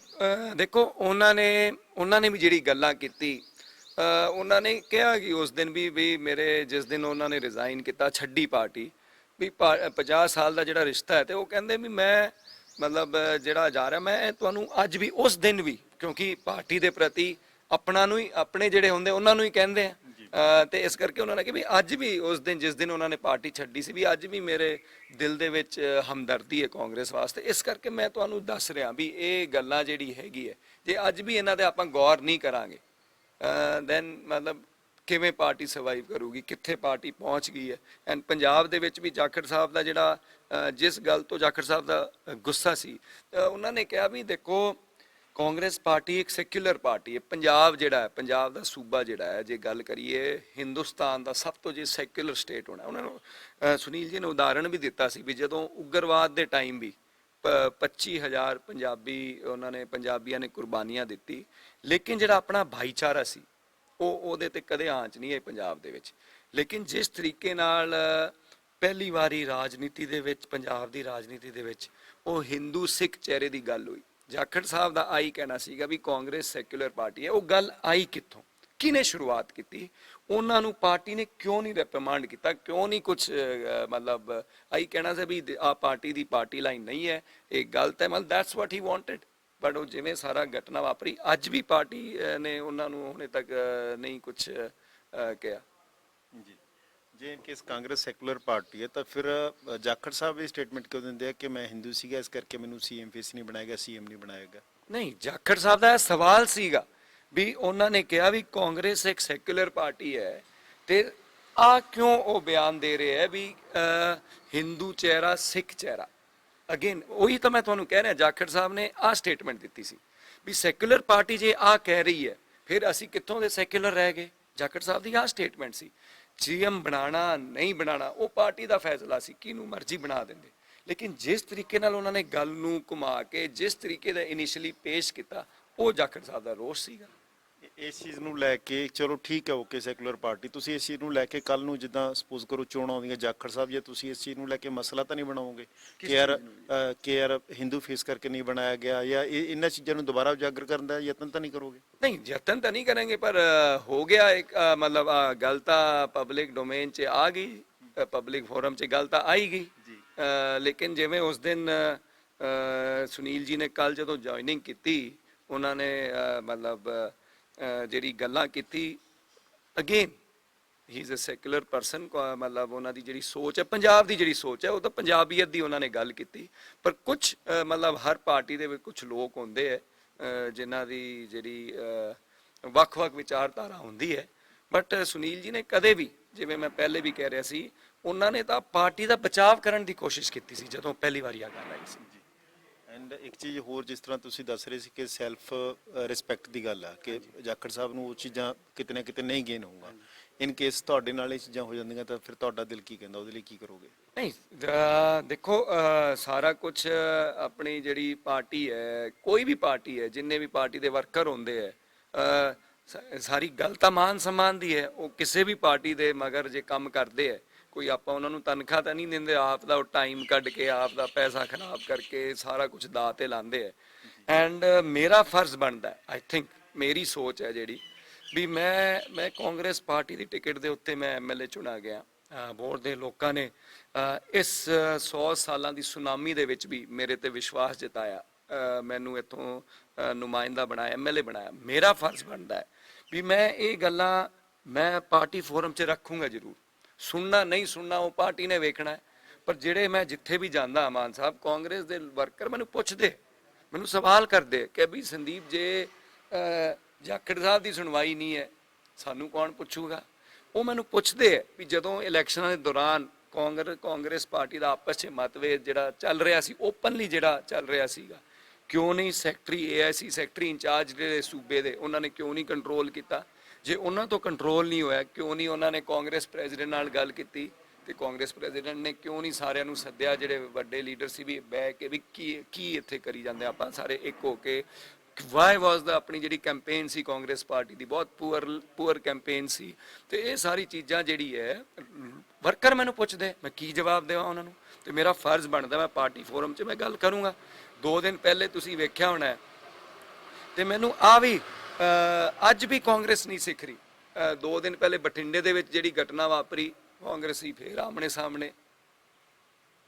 ਦੇਖੋ ਉਹਨਾਂ ਨੇ ਵੀ ਜਿਹੜੀ ਗੱਲਾਂ ਕੀਤੀ, ਉਹਨਾਂ ਨੇ ਕਿਹਾ ਕਿ ਉਸ ਦਿਨ ਵੀ ਮੇਰੇ ਜਿਸ ਦਿਨ ਉਹਨਾਂ ਨੇ ਰਿਜ਼ਾਈਨ ਕੀਤਾ, ਛੱਡੀ ਪਾਰਟੀ, ਵੀ 50 ਸਾਲ ਦਾ ਜਿਹੜਾ ਰਿਸ਼ਤਾ ਹੈ, ਤੇ ਉਹ ਕਹਿੰਦੇ ਵੀ ਮੈਂ ਮਤਲਬ ਜਿਹੜਾ ਜਾ ਰਿਹਾ, ਮੈਂ ਤੁਹਾਨੂੰ ਅੱਜ ਵੀ ਉਸ ਦਿਨ ਵੀ, ਕਿਉਂਕਿ ਪਾਰਟੀ ਦੇ ਪ੍ਰਤੀ ਆਪਣਾ ਨੂੰ ਹੀ, ਆਪਣੇ ਜਿਹੜੇ ਹੁੰਦੇ ਉਹਨਾਂ ਨੂੰ ਹੀ ਕਹਿੰਦੇ ਆ, ਤੇ ਇਸ ਕਰਕੇ ਉਹਨਾਂ ਨੇ ਕਿਹਾ ਵੀ ਅੱਜ ਵੀ ਉਸ ਦਿਨ ਜਿਸ ਦਿਨ ਉਹਨਾਂ ਨੇ ਪਾਰਟੀ ਛੱਡੀ ਸੀ, ਵੀ ਅੱਜ ਵੀ ਮੇਰੇ ਦਿਲ ਦੇ ਵਿੱਚ ਹਮਦਰਦੀ ਹੈ ਕਾਂਗਰਸ ਵਾਸਤੇ। ਇਸ ਕਰਕੇ ਮੈਂ ਤੁਹਾਨੂੰ ਦੱਸ ਰਿਹਾ ਵੀ ਇਹ ਗੱਲਾਂ ਜਿਹੜੀ ਹੈਗੀ ਹੈ, ਜੇ ਅੱਜ ਵੀ ਇਹਨਾਂ ਦੇ ਆਪਾਂ ਗੌਰ ਨਹੀਂ ਕਰਾਂਗੇ ਦੈਨ ਮਤਲਬ ਕਿਵੇਂ ਪਾਰਟੀ ਸਰਵਾਈਵ ਕਰੂਗੀ, ਕਿੱਥੇ ਪਾਰਟੀ ਪਹੁੰਚ ਗਈ ਹੈ। ਐਂਡ ਪੰਜਾਬ ਦੇ ਵਿੱਚ ਵੀ ਜਾਖੜ ਸਾਹਿਬ ਦਾ ਜਿਹੜਾ ਜਿਸ ਗੱਲ ਤੋਂ ਜਾਖੜ ਸਾਹਿਬ ਦਾ ਗੁੱਸਾ ਸੀ, ਉਹਨਾਂ ਨੇ ਕਿਹਾ ਵੀ ਦੇਖੋ ਕਾਂਗਰਸ ਪਾਰਟੀ ਇੱਕ ਸੈਕੂਲਰ ਪਾਰਟੀ ਹੈ। ਪੰਜਾਬ ਜਿਹੜਾ ਹੈ, ਪੰਜਾਬ ਦਾ ਸੂਬਾ ਜਿਹੜਾ ਹੈ, ਜੇ ਗੱਲ ਕਰੀਏ ਹਿੰਦੁਸਤਾਨ ਦਾ ਸਭ ਤੋਂ ਜੇ ਸੈਕੂਲਰ ਸਟੇਟ ਹੋਣਾ, ਉਹਨਾਂ ਨੂੰ ਸੁਨੀਲ ਜੀ ਨੇ ਉਦਾਹਰਣ ਵੀ ਦਿੱਤਾ ਸੀ ਵੀ ਜਦੋਂ ਉਗਰਵਾਦ ਦੇ ਟਾਈਮ ਵੀ 25,000 ਪੰਜਾਬੀਆਂ ਨੇ ਕੁਰਬਾਨੀਆਂ ਦਿੱਤੀ, ਲੇਕਿਨ ਜਿਹੜਾ ਆਪਣਾ ਭਾਈਚਾਰਾ ਸੀ ਉਹਦੇ ਤੇ ਕਦੇ ਆਂਚ ਨਹੀਂ ਹੈ ਪੰਜਾਬ ਦੇ ਵਿੱਚ। ਲੇਕਿਨ ਜਿਸ ਤਰੀਕੇ ਨਾਲ ਪਹਿਲੀ ਵਾਰੀ ਰਾਜਨੀਤੀ ਦੇ ਵਿੱਚ, ਪੰਜਾਬ ਦੀ ਰਾਜਨੀਤੀ ਦੇ ਵਿੱਚ ਉਹ ਹਿੰਦੂ ਸਿੱਖ ਚਿਹਰੇ ਦੀ ਗੱਲ ਹੋਈ, ਜਾਖੜ ਸਾਹਿਬ ਦਾ ਆਈ ਕਹਿਣਾ ਸੀਗਾ ਵੀ ਕਾਂਗਰਸ ਸੈਕੂਲਰ ਪਾਰਟੀ ਹੈ। ਉਹ ਗੱਲ ਆਈ ਕਿੱਥੋਂ, ਕਿਹਨੇ ਸ਼ੁਰੂਆਤ ਕੀਤੀ, ਉਹਨਾਂ ਨੂੰ ਪਾਰਟੀ ਨੇ ਕਿਉਂ ਨਹੀਂ ਰਿਪਰਮਾਂਡ ਕੀਤਾ, ਕਿਉਂ ਨਹੀਂ ਕੁਝ ਮਤਲਬ ਆਈ ਕਹਿਣਾ ਸੀ ਵੀ ਆ ਪਾਰਟੀ ਦੀ ਪਾਰਟੀ ਲਾਈਨ ਨਹੀਂ ਹੈ, ਇਹ ਗਲਤ ਹੈ, ਮਤਲਬ that's what he wanted. But ਉਹ ਜਿਵੇਂ ਸਾਰਾ ਘਟਨਾ ਵਾਪਰੀ, ਅੱਜ ਵੀ ਪਾਰਟੀ ਨੇ ਉਹਨਾਂ ਨੂੰ ਹੁਣੇ ਤੱਕ ਨਹੀਂ ਕੁਝ ਕਿਹਾ। ਜੀ, ਜੇ in case Congress secular party ਹੈ ਤਾਂ ਫਿਰ ਜਾਖੜ ਸਾਹਿਬ ਇਹ ਸਟੇਟਮੈਂਟ ਕਿਉਂ ਦਿੰਦੇ ਆ ਕਿ ਮੈਂ ਹਿੰਦੂ ਸੀਗਾ ਇਸ ਕਰਕੇ ਮੈਨੂੰ ਸੀਐਮ ਫੇਸ ਨਹੀਂ ਬਣਾਇਆ ਗਿਆ, ਸੀਐਮ ਨਹੀਂ ਬਣਾਇਆ ਗਿਆ? ਨਹੀਂ, ਜਾਖੜ ਸਾਹਿਬ ਦਾ ਇਹ ਸਵਾਲ ਸੀਗਾ ਵੀ ਉਹਨਾਂ ਨੇ ਕਿਹਾ ਵੀ ਕਾਂਗਰਸ ਇੱਕ ਸੈਕੂਲਰ ਪਾਰਟੀ ਹੈ, ਤੇ ਆ ਕਿਉਂ ਉਹ ਬਿਆਨ ਦੇ ਰਹੇ ਹੈ ਵੀ ਹਿੰਦੂ ਚਿਹਰਾ ਸਿੱਖ ਚਿਹਰਾ। ਅਗੇਨ ਉਹੀ ਤਾਂ ਮੈਂ ਤੁਹਾਨੂੰ ਕਹਿ ਰਿਹਾ, ਜਾਖੜ ਸਾਹਿਬ ਨੇ ਆਹ ਸਟੇਟਮੈਂਟ ਦਿੱਤੀ ਸੀ ਵੀ ਸੈਕੂਲਰ ਪਾਰਟੀ ਜੇ ਆਹ ਕਹਿ ਰਹੀ ਹੈ ਫਿਰ ਅਸੀਂ ਕਿੱਥੋਂ ਦੇ ਸੈਕੂਲਰ ਰਹਿ ਗਏ। ਜਾਖੜ ਸਾਹਿਬ ਦੀ ਆਹ ਸਟੇਟਮੈਂਟ ਸੀ। ਸੀਐਮ ਬਣਾਉਣਾ ਨਹੀਂ ਬਣਾਉਣਾ ਉਹ ਪਾਰਟੀ ਦਾ ਫੈਸਲਾ ਸੀ, ਕਿਹਨੂੰ ਮਰਜ਼ੀ ਬਣਾ ਦਿੰਦੇ, ਲੇਕਿਨ ਜਿਸ ਤਰੀਕੇ ਨਾਲ ਉਹਨਾਂ ਨੇ ਗੱਲ ਨੂੰ ਘੁਮਾ ਕੇ ਜਿਸ ਤਰੀਕੇ ਦਾ ਇਨੀਸ਼ੀਅਲੀ ਪੇਸ਼ ਕੀਤਾ, ਉਹ ਜਾਖੜ ਸਾਹਿਬ ਦਾ ਰੋਸ ਸੀਗਾ। ਇਸ ਚੀਜ਼ ਨੂੰ ਲੈ ਕੇ ਚਲੋ ਠੀਕ ਹੈ, ਓਕੇ ਸੈਕੂਲਰ ਪਾਰਟੀ, ਤੁਸੀਂ ਇਸ ਚੀਜ਼ ਨੂੰ ਲੈ ਕੇ ਕੱਲ ਨੂੰ ਜਿੱਦਾਂ ਸਪੋਜ਼ ਕਰੋ ਚੋਣਾਂ ਆਉਂਦੀਆਂ ਜਾਖੜ ਸਾਹਿਬ, ਜੇ ਤੁਸੀਂ ਇਸ ਚੀਜ਼ ਨੂੰ ਲੈ ਕੇ ਮਸਲਾ ਤਾਂ ਨਹੀਂ ਬਣਾਓਗੇ ਕਿ ਯਾਰ ਹਿੰਦੂ ਫੇਸ ਕਰਕੇ ਨਹੀਂ ਬਣਾਇਆ ਗਿਆ, ਜਾਂ ਇਹਨਾਂ ਚੀਜ਼ਾਂ ਨੂੰ ਦੁਬਾਰਾ ਉਜਾਗਰ ਕਰਨ ਦਾ ਯਤਨ ਤਾਂ ਨਹੀਂ ਕਰੋਗੇ? ਨਹੀਂ, ਯਤਨ ਤਾਂ ਨਹੀਂ ਕਰਾਂਗੇ, ਪਰ ਹੋ ਗਿਆ ਇੱਕ ਮਤਲਬ ਗੱਲ ਤਾਂ ਪਬਲਿਕ ਡੋਮੇਨ 'ਚ ਆ ਗਈ, ਪਬਲਿਕ ਫੋਰਮ 'ਚ ਗੱਲ ਤਾਂ ਆਈ ਗਈ। ਲੇਕਿਨ ਜਿਵੇਂ ਉਸ ਦਿਨ ਸੁਨੀਲ ਜੀ ਨੇ ਕੱਲ ਜਦੋਂ ਜੁਆਇਨਿੰਗ ਕੀਤੀ, ਉਹਨਾਂ ਨੇ ਮਤਲਬ ਜਿਹੜੀ ਗੱਲਾਂ ਕੀਤੀ, again he is a secular person, ਮਤਲਬ ਉਹਨਾਂ ਦੀ ਜਿਹੜੀ ਸੋਚ ਹੈ, ਪੰਜਾਬ ਦੀ ਜਿਹੜੀ ਸੋਚ ਹੈ, ਉਹ ਤਾਂ ਪੰਜਾਬੀਅਤ ਦੀ ਉਹਨਾਂ ਨੇ ਗੱਲ ਕੀਤੀ। ਪਰ ਕੁਝ ਮਤਲਬ ਹਰ ਪਾਰਟੀ ਦੇ ਵਿੱਚ ਕੁਝ ਲੋਕ ਹੁੰਦੇ ਹੈ ਜਿਨ੍ਹਾਂ ਦੀ ਜਿਹੜੀ ਵੱਖ-ਵੱਖ ਵਿਚਾਰਧਾਰਾ ਹੁੰਦੀ ਹੈ। ਬਟ ਸੁਨੀਲ ਜੀ ਨੇ ਕਦੇ ਵੀ, ਜਿਵੇਂ ਮੈਂ ਪਹਿਲੇ ਵੀ ਕਹਿ ਰਿਹਾ ਸੀ, ਉਹਨਾਂ ਨੇ ਤਾਂ ਪਾਰਟੀ ਦਾ ਬਚਾਵ ਕਰਨ ਦੀ ਕੋਸ਼ਿਸ਼ ਕੀਤੀ ਸੀ ਜਦੋਂ ਪਹਿਲੀ ਵਾਰੀ ਆ ਗੱਲ ਆਈ ਸੀ। ਐਂਡ ਇੱਕ ਚੀਜ਼ ਹੋਰ, ਜਿਸ ਤਰ੍ਹਾਂ ਤੁਸੀਂ ਦੱਸ ਰਹੇ ਸੀ ਕਿ ਸੈਲਫ ਰਿਸਪੈਕਟ ਦੀ ਗੱਲ ਆ ਕਿ ਜਾਖੜ ਸਾਹਿਬ ਨੂੰ ਉਹ ਚੀਜ਼ਾਂ ਕਿਤੇ ਨਾ ਕਿਤੇ ਨਹੀਂ ਗੇਨ ਹੋਊਗਾ। ਇਨ ਕੇਸ ਤੁਹਾਡੇ ਨਾਲ ਇਹ ਚੀਜ਼ਾਂ ਹੋ ਜਾਂਦੀਆਂ ਤਾਂ ਫਿਰ ਤੁਹਾਡਾ ਦਿਲ ਕੀ ਕਹਿੰਦਾ, ਉਹਦੇ ਲਈ ਕੀ ਕਰੋਗੇ? ਨਹੀਂ ਦੇਖੋ ਸਾਰਾ ਕੁਝ ਆਪਣੀ ਜਿਹੜੀ ਪਾਰਟੀ ਹੈ, ਕੋਈ ਵੀ ਪਾਰਟੀ ਹੈ, ਜਿੰਨੇ ਵੀ ਪਾਰਟੀ ਦੇ ਵਰਕਰ ਹੁੰਦੇ ਹੈ, ਸਾਰੀ ਗੱਲ ਤਾਂ ਮਾਨ ਸਨਮਾਨ ਦੀ ਹੈ। ਉਹ ਕਿਸੇ ਵੀ ਪਾਰਟੀ ਦੇ ਮਗਰ ਜੇ ਕੰਮ ਕਰਦੇ ਹੈ, ਕੋਈ ਆਪਾਂ ਉਹਨਾਂ ਨੂੰ ਤਨਖਾਹ ਤਾਂ ਨਹੀਂ ਦਿੰਦੇ, ਆਪ ਦਾ ਟਾਈਮ ਕੱਢ ਕੇ ਆਪ ਦਾ ਪੈਸਾ ਖਰਾਬ ਕਰਕੇ ਸਾਰਾ ਕੁਝ ਦਾਅ ਤੇ ਲਾਉਂਦੇ ਹੈ। ਐਂਡ ਮੇਰਾ ਫਰਜ਼ ਬਣਦਾ, ਆਈ ਥਿੰਕ ਮੇਰੀ ਸੋਚ ਹੈ ਜਿਹੜੀ ਵੀ ਮੈਂ ਕਾਂਗਰਸ ਪਾਰਟੀ ਦੀ ਟਿਕਟ ਦੇ ਉੱਤੇ ਮੈਂ ਐਮਐਲਏ ਚੁਣਾ ਗਿਆ। ਵੋਟ ਦੇ ਲੋਕਾਂ ਨੇ ਇਸ 100 ਸਾਲਾਂ ਦੀ ਸੁਨਾਮੀ ਦੇ ਵਿੱਚ ਵੀ ਮੇਰੇ ਤੇ ਵਿਸ਼ਵਾਸ ਜਤਾਇਆ, ਮੈਨੂੰ ਇੱਥੋਂ ਨੁਮਾਇੰਦਾ ਬਣਾਇਆ, ਐਮਐਲਏ ਬਣਾਇਆ। ਮੇਰਾ ਫਰਜ਼ ਬਣਦਾ ਹੈ ਵੀ ਮੈਂ ਇਹ ਗੱਲਾਂ ਮੈਂ ਪਾਰਟੀ ਫੋਰਮ 'ਚ ਰੱਖੂੰਗਾ ਜ਼ਰੂਰ। ਸੁਣਨਾ ਨਹੀਂ ਸੁਣਨਾ ਉਹ ਪਾਰਟੀ ਨੇ ਵੇਖਣਾ ਹੈ, ਪਰ ਜਿਹੜੇ ਮੈਂ ਜਿੱਥੇ ਵੀ ਜਾਂਦਾ ਮਾਨ ਸਾਹਿਬ, ਕਾਂਗਰਸ ਦੇ ਵਰਕਰ ਮੈਨੂੰ ਪੁੱਛਦੇ, ਮੈਨੂੰ ਸਵਾਲ ਕਰਦੇ ਕਿ ਵੀ ਸੰਦੀਪ ਜੇ ਜਾਖੜ ਸਾਹਿਬ ਦੀ ਸੁਣਵਾਈ ਨਹੀਂ ਹੈ, ਸਾਨੂੰ ਕੌਣ ਪੁੱਛੂਗਾ? ਉਹ ਮੈਨੂੰ ਪੁੱਛਦੇ ਹੈ ਵੀ ਜਦੋਂ ਇਲੈਕਸ਼ਨਾਂ ਦੇ ਦੌਰਾਨ ਕਾਂਗਰਸ ਪਾਰਟੀ ਦਾ ਆਪਸ 'ਚ ਮਤਭੇਦ ਜਿਹੜਾ ਚੱਲ ਰਿਹਾ ਸੀ, ਓਪਨਲੀ ਜਿਹੜਾ ਚੱਲ ਰਿਹਾ ਸੀਗਾ, ਕਿਉਂ ਨਹੀਂ ਸੈਕਟਰੀ ਏਆਈਸੀ ਸੈਕਟਰੀ ਇੰਚਾਰਜ ਜਿਹੜੇ ਸੂਬੇ ਦੇ, ਉਹਨਾਂ ਨੇ ਕਿਉਂ ਨਹੀਂ ਕੰਟਰੋਲ ਕੀਤਾ? ਜੇ ਉਹਨਾਂ ਤੋਂ ਕੰਟਰੋਲ ਨਹੀਂ ਹੋਇਆ, ਕਿਉਂ ਨਹੀਂ ਉਹਨਾਂ ਨੇ ਕਾਂਗਰਸ ਪ੍ਰੈਜ਼ੀਡੈਂਟ ਨਾਲ ਗੱਲ ਕੀਤੀ? ਤੇ ਕਾਂਗਰਸ ਪ੍ਰੈਜ਼ੀਡੈਂਟ ਨੇ ਕਿਉਂ ਨਹੀਂ ਸਾਰਿਆਂ ਨੂੰ ਸੱਦਿਆ, ਜਿਹੜੇ ਵੱਡੇ ਲੀਡਰ ਸੀ, ਵੀ ਬਹਿ ਕੇ ਵੀ ਕੀ ਇੱਥੇ ਕਰੀ ਜਾਂਦੇ ਆਪਾਂ ਸਾਰੇ ਇੱਕ ਹੋ ਕੇ? ਵਾਈ ਵਾਜ਼ ਦਾ ਆਪਣੀ ਜਿਹੜੀ ਕੈਂਪੇਨ ਸੀ ਕਾਂਗਰਸ ਪਾਰਟੀ ਦੀ, ਬਹੁਤ ਪੂਅਰ ਕੈਂਪੇਨ ਸੀ। ਤੇ ਇਹ ਸਾਰੀ ਚੀਜ਼ਾਂ ਜਿਹੜੀ ਹੈ ਵਰਕਰ ਮੈਨੂੰ ਪੁੱਛਦੇ, ਮੈਂ ਕੀ ਜਵਾਬ ਦੇਵਾਂ ਉਹਨਾਂ ਨੂੰ? ਤੇ ਮੇਰਾ ਫਰਜ਼ ਬਣਦਾ ਮੈਂ ਪਾਰਟੀ ਫੋਰਮ 'ਚ ਮੈਂ ਗੱਲ ਕਰੂੰਗਾ। 2 ਦਿਨ ਪਹਿਲੇ ਤੁਸੀਂ ਵੇਖਿਆ ਹੋਣਾ ਤੇ ਮੈਨੂੰ ਵੀ ਅੱਜ ਵੀ ਕਾਂਗਰਸ ਨਹੀਂ ਸਿੱਖ ਰਹੀ। 2 ਦਿਨ ਪਹਿਲੇ ਬਠਿੰਡੇ ਦੇ ਵਿੱਚ ਜਿਹੜੀ ਘਟਨਾ ਵਾਪਰੀ, ਕਾਂਗਰਸੀ ਫੇਰ ਆਮਣੇ ਸਾਹਮਣੇ।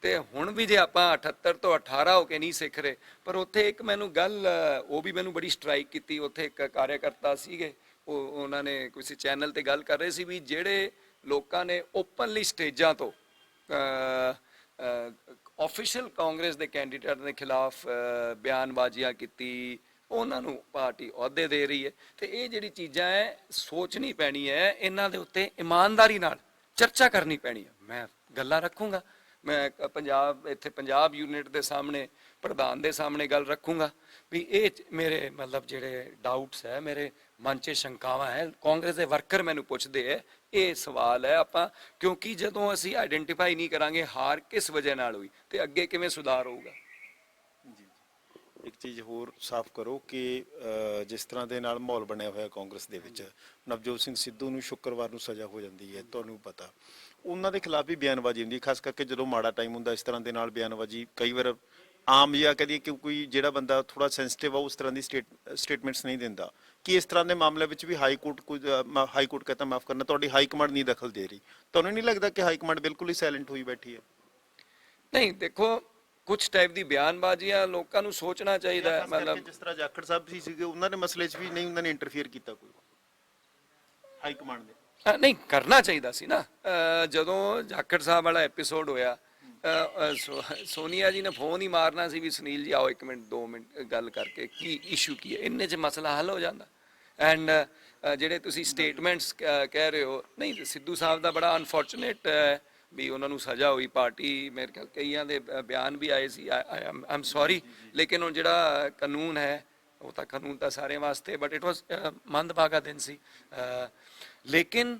ਤੇ ਹੁਣ ਵੀ ਜੇ ਆਪਾਂ 78 ਤੋਂ 18 ਹੋ ਕੇ ਨਹੀਂ ਸਿੱਖ ਰਹੇ, ਪਰ ਉੱਥੇ ਇੱਕ ਮੈਨੂੰ ਗੱਲ ਉਹ ਵੀ ਮੈਨੂੰ ਬੜੀ ਸਟ੍ਰਾਈਕ ਕੀਤੀ। ਉੱਥੇ ਇੱਕ ਕਾਰਿਆਕਰਤਾ ਸੀਗੇ, ਉਹਨਾਂ ਨੇ ਕਿਸੇ ਚੈਨਲ ਤੇ ਗੱਲ ਕਰ ਰਹੇ ਸੀ ਵੀ ਜਿਹੜੇ ਲੋਕਾਂ ਨੇ ਓਪਨਲੀ ਸਟੇਜਾਂ ਤੋਂ ਆਫੀਸ਼ੀਅਲ ਕਾਂਗਰਸ ਦੇ ਕੈਂਡੀਡੇਟ ਦੇ ਖਿਲਾਫ ਬਿਆਨਬਾਜ਼ੀਆਂ ਕੀਤੀ, ਉਹਨਾਂ ਨੂੰ ਪਾਰਟੀ ਅਹੁਦੇ ਦੇ ਰਹੀ ਹੈ। ਤੇ ਇਹ ਜਿਹੜੀ ਚੀਜ਼ਾਂ ਹੈ ਸੋਚਣੀ ਪੈਣੀ ਹੈ, ਇਹਨਾਂ ਦੇ ਉੱਤੇ ਇਮਾਨਦਾਰੀ ਨਾਲ ਚਰਚਾ ਕਰਨੀ ਪੈਣੀ ਹੈ। ਮੈਂ ਗੱਲਾਂ ਰੱਖੂੰਗਾ, ਮੈਂ ਪੰਜਾਬ ਯੂਨਿਟ ਦੇ ਸਾਹਮਣੇ, ਪ੍ਰਧਾਨ ਦੇ ਸਾਹਮਣੇ ਗੱਲ ਰੱਖੂੰਗਾ ਵੀ ਇਹ ਮੇਰੇ ਮਤਲਬ ਜਿਹੜੇ ਡਾਊਟਸ ਹੈ, ਮੇਰੇ ਮਨ 'ਚ ਸ਼ੰਕਾਵਾਂ ਹੈ, ਕਾਂਗਰਸ ਦੇ ਵਰਕਰ ਮੈਨੂੰ ਪੁੱਛਦੇ ਹੈ, ਇਹ ਸਵਾਲ ਹੈ ਆਪਾਂ, ਕਿਉਂਕਿ ਜਦੋਂ ਅਸੀਂ ਆਈਡੈਂਟੀਫਾਈ ਨਹੀਂ ਕਰਾਂਗੇ ਹਾਰ ਕਿਸ ਵਜ੍ਹਾ ਨਾਲ ਹੋਈ ਤੇ ਅੱਗੇ ਕਿਵੇਂ ਸੁਧਾਰ ਹੋਊਗਾ। ਇੱਕ ਚੀਜ਼ ਹੋਰ ਸਾਫ਼ ਕਰੋ ਕਿ ਜਿਸ ਤਰ੍ਹਾਂ ਦੇ ਨਾਲ ਮਾਹੌਲ ਬਣਿਆ ਹੋਇਆ ਕਾਂਗਰਸ ਦੇ ਵਿੱਚ, ਨਵਜੋਤ ਸਿੰਘ ਸਿੱਧੂ ਨੂੰ ਸ਼ੁੱਕਰਵਾਰ ਨੂੰ ਸਜ਼ਾ ਹੋ ਜਾਂਦੀ ਹੈ, ਤੁਹਾਨੂੰ ਪਤਾ, ਉਹਨਾਂ ਦੇ ਖਿਲਾਫ ਵੀ ਬਿਆਨਬਾਜ਼ੀ ਹੁੰਦੀ, ਖਾਸ ਕਰਕੇ ਜਦੋਂ ਮਾੜਾ ਟਾਈਮ ਹੁੰਦਾ ਇਸ ਤਰ੍ਹਾਂ ਦੇ ਨਾਲ ਬਿਆਨਬਾਜ਼ੀ ਕਈ ਵਾਰ ਆਮ ਜਾਂ ਕਹਦੇ ਕਿ ਕੋਈ ਜਿਹੜਾ ਬੰਦਾ ਥੋੜਾ ਸੈਂਸਿਟਿਵ ਆ ਉਸ ਤਰ੍ਹਾਂ ਦੀ ਸਟੇਟਮੈਂਟਸ ਨਹੀਂ ਦਿੰਦਾ। ਕਿ ਇਸ ਤਰ੍ਹਾਂ ਦੇ ਮਾਮਲੇ ਵਿੱਚ ਵੀ ਹਾਈ ਕੋਰਟ ਕਹਿੰਦਾ ਮਾਫ ਕਰਨਾ, ਤੁਹਾਡੀ ਹਾਈ ਕਮਾਂਡ ਨਹੀਂ ਦਖਲ ਦੇ ਰਹੀ? ਤੁਹਾਨੂੰ ਨਹੀਂ ਲੱਗਦਾ ਕਿ ਹਾਈ ਕਮਾਂਡ ਬਿਲਕੁਲ ਹੀ ਸਾਇਲੈਂਟ ਹੋਈ ਬੈਠੀ ਹੈ? ਨਹੀਂ ਦੇਖੋ, ਕੁਝ ਟਾਈਪ ਦੀ ਬਿਆਨਬਾਜ਼ੀਆਂ ਲੋਕਾਂ ਨੂੰ ਸੋਚਣਾ ਚਾਹੀਦਾ ਹੈ। ਮਤਲਬ ਜਿਸ ਤਰ੍ਹਾਂ ਜਾਖੜ ਸਾਹਿਬ ਸੀ ਸੀਗੇ, ਉਹਨਾਂ ਦੇ ਮਸਲੇ 'ਚ ਵੀ ਨਹੀਂ ਉਹਨਾਂ ਨੇ ਇੰਟਰਫੀਅਰ ਕੀਤਾ ਕੋਈ ਹਾਈ ਕਮਾਂਡ ਦੇ? ਨਹੀਂ ਕਰਨਾ ਚਾਹੀਦਾ ਸੀ ਨਾ। ਜਦੋਂ ਜਾਖੜ ਸਾਹਿਬ ਵਾਲਾ ਐਪੀਸੋਡ ਹੋਇਆ, ਸੋਨੀਆ ਜੀ ਨੇ ਫੋਨ ਹੀ ਮਾਰਨਾ ਸੀ ਵੀ ਸੁਨੀਲ ਜੀ ਆਓ 1 ਮਿੰਟ 2 ਮਿੰਟ ਗੱਲ ਕਰਕੇ ਕੀ ਇਸ਼ੂ ਕੀ ਹੈ, ਇੰਨੇ 'ਚ ਮਸਲਾ ਹੱਲ ਹੋ ਜਾਂਦਾ। ਐਂਡ ਜਿਹੜੇ ਤੁਸੀਂ ਸਟੇਟਮੈਂਟਸ ਕਹਿ ਰਹੇ ਹੋ, ਨਹੀਂ ਸਿੱਧੂ ਸਾਹਿਬ ਦਾ ਬੜਾ ਅਨਫੋਰਚੂਨੇਟ ਵੀ ਉਹਨਾਂ ਨੂੰ ਸਜ਼ਾ ਹੋਈ। ਪਾਰਟੀ ਮੇਰੇ ਖਿਆਲ ਕਈਆਂ ਦੇ ਬਿਆਨ ਵੀ ਆਏ ਸੀ, ਆਈ ਐਮ ਸੌਰੀ, ਲੇਕਿਨ ਹੁਣ ਜਿਹੜਾ ਕਾਨੂੰਨ ਹੈ ਉਹ ਤਾਂ ਕਾਨੂੰਨ ਤਾਂ ਸਾਰਿਆਂ ਵਾਸਤੇ, ਬਟ ਇਟ ਵਾਸ ਮੰਦਭਾਗਾ ਦਿਨ ਸੀ। ਲੇਕਿਨ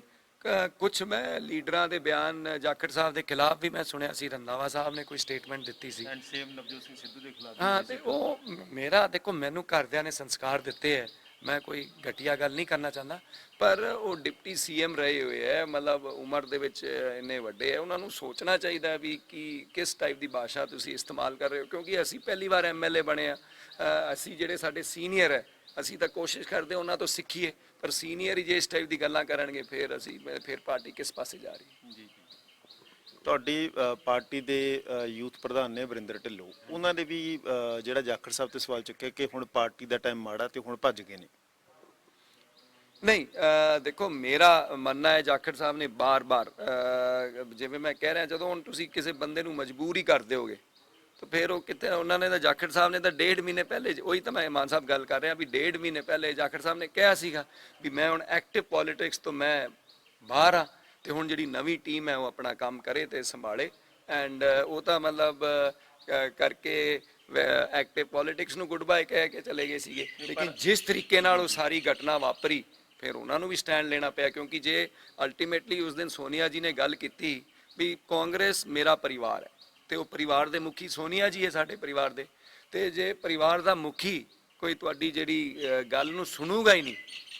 ਕੁਝ ਮੈਂ ਲੀਡਰਾਂ ਦੇ ਬਿਆਨ ਜਾਖੜ ਸਾਹਿਬ ਦੇ ਖਿਲਾਫ ਵੀ ਮੈਂ ਸੁਣਿਆ ਸੀ, ਰੰਧਾਵਾ ਸਾਹਿਬ ਨੇ ਕੋਈ ਸਟੇਟਮੈਂਟ ਦਿੱਤੀ ਸੀ, ਐਂਡ ਸੇਮ ਨਵਜੋਤ ਸਿੰਘ ਸਿੱਧੂ ਦੇ ਖਿਲਾਫ। ਹਾਂ, ਤੇ ਉਹ ਮੇਰਾ ਦੇਖੋ, ਮੈਨੂੰ ਘਰਦਿਆਂ ਨੇ ਸੰਸਕਾਰ ਦਿੱਤੇ ਹੈ, ਮੈਂ ਕੋਈ ਘਟੀਆ ਗੱਲ ਨਹੀਂ ਕਰਨਾ ਚਾਹੁੰਦਾ, ਪਰ ਉਹ ਡਿਪਟੀ ਸੀਐਮ ਰਹੇ ਹੋਏ ਹੈ, ਮਤਲਬ ਉਮਰ ਦੇ ਵਿੱਚ ਇੰਨੇ ਵੱਡੇ ਹੈ, ਉਹਨਾਂ ਨੂੰ ਸੋਚਣਾ ਚਾਹੀਦਾ ਵੀ ਕਿਸ ਟਾਈਪ ਦੀ ਭਾਸ਼ਾ ਤੁਸੀਂ ਇਸਤੇਮਾਲ ਕਰ ਰਹੇ ਹੋ। ਕਿਉਂਕਿ ਅਸੀਂ ਪਹਿਲੀ ਵਾਰ ਐਮਐਲਏ ਬਣੇ ਆ, ਅਸੀਂ ਜਿਹੜੇ ਸਾਡੇ ਸੀਨੀਅਰ ਹੈ, ਅਸੀਂ ਤਾਂ ਕੋਸ਼ਿਸ਼ ਕਰਦੇ ਉਹਨਾਂ ਤੋਂ ਸਿੱਖੀਏ, ਪਰ ਸੀਨੀਅਰ ਹੀ ਜੇ ਇਸ ਟਾਈਪ ਦੀ ਗੱਲਾਂ ਕਰਨਗੇ ਫਿਰ ਪਾਰਟੀ ਕਿਸ ਪਾਸੇ ਜਾ ਰਹੀ? ਜੀ, ਤੁਹਾਡੀ ਪਾਰਟੀ ਦੇ ਯੂਥ ਪ੍ਰਧਾਨ ਨੇ ਵਰਿੰਦਰ ਢਿੱਲੋਂ, ਉਹਨਾਂ ਨੇ ਵੀ ਜਿਹੜਾ ਜਾਖੜ ਸਾਹਿਬ ਤੇ ਸਵਾਲ ਚੁੱਕਿਆ ਕਿ ਹੁਣ ਪਾਰਟੀ ਦਾ ਟਾਈਮ ਮਾੜਾ ਤੇ ਹੁਣ ਭੱਜ ਗਏ ਨੇ। ਨਹੀਂ ਦੇਖੋ, ਮੇਰਾ ਮੰਨਣਾ ਹੈ ਜਾਖੜ ਸਾਹਿਬ ਨੇ ਬਾਰ-ਬਾਰ, ਜਿਵੇਂ ਮੈਂ ਕਹਿ ਰਿਹਾ, ਜਦੋਂ ਹੁਣ ਤੁਸੀਂ ਕਿਸੇ ਬੰਦੇ ਨੂੰ ਮਜਬੂਰ ਹੀ ਕਰ ਦਿਓਗੇ ਤਾਂ ਫਿਰ ਉਹ ਕਿਤੇ, ਉਹਨਾਂ ਨੇ ਤਾਂ ਜਾਖੜ ਸਾਹਿਬ ਨੇ ਤਾਂ 1.5 ਮਹੀਨੇ ਪਹਿਲੇ, ਉਹੀ ਤਾਂ ਮੈਂ ਮਾਨ ਸਾਹਿਬ ਗੱਲ ਕਰ ਰਿਹਾ ਵੀ 1.5 ਮਹੀਨੇ ਪਹਿਲੇ ਜਾਖੜ ਸਾਹਿਬ ਨੇ ਕਿਹਾ ਸੀਗਾ ਵੀ ਮੈਂ ਹੁਣ ਐਕਟਿਵ ਪੋਲੀਟਿਕਸ ਤੋਂ ਮੈਂ ਬਾਹਰ ਆ, ਤੇ ਹੁਣ ਜਿਹੜੀ ਨਵੀਂ ਟੀਮ ਹੈ ਉਹ ਆਪਣਾ ਕੰਮ ਕਰੇ ਤੇ ਸੰਭਾਲੇ। ਐਂਡ ਉਹ ਤਾਂ ਮਤਲਬ ਕਰਕੇ ਐਕਟਿਵ ਪੋਲਿਟਿਕਸ ਨੂੰ ਗੁੱਡ ਬਾਏ ਕਹਿ ਕੇ ਚਲੇ ਗਏ ਸੀਗੇ। ਲੇਕਿਨ ਜਿਸ ਤਰੀਕੇ ਨਾਲ ਉਹ ਸਾਰੀ ਘਟਨਾ ਵਾਪਰੀ ਫਿਰ ਉਹਨਾਂ ਨੂੰ ਵੀ ਸਟੈਂਡ ਲੈਣਾ ਪਿਆ, ਕਿਉਂਕਿ ਜੇ ਅਲਟੀਮੇਟਲੀ ਉਸ ਦਿਨ ਸੋਨੀਆ ਜੀ ਨੇ ਗੱਲ ਕੀਤੀ ਵੀ ਕਾਂਗਰਸ ਮੇਰਾ ਪਰਿਵਾਰ ਹੈ, ਤੇ ਉਹ ਪਰਿਵਾਰ ਦੇ ਮੁਖੀ ਸੋਨੀਆ ਜੀ ਹੈ ਸਾਡੇ ਪਰਿਵਾਰ ਦੇ, ਤੇ ਜੇ ਪਰਿਵਾਰ ਦਾ ਮੁਖੀ ਕੋਈ ਤੁਹਾਡੀ ਜਿਹੜੀ ਗੱਲ ਨੂੰ ਸੁਣੂਗਾ ਹੀ ਨਹੀਂ,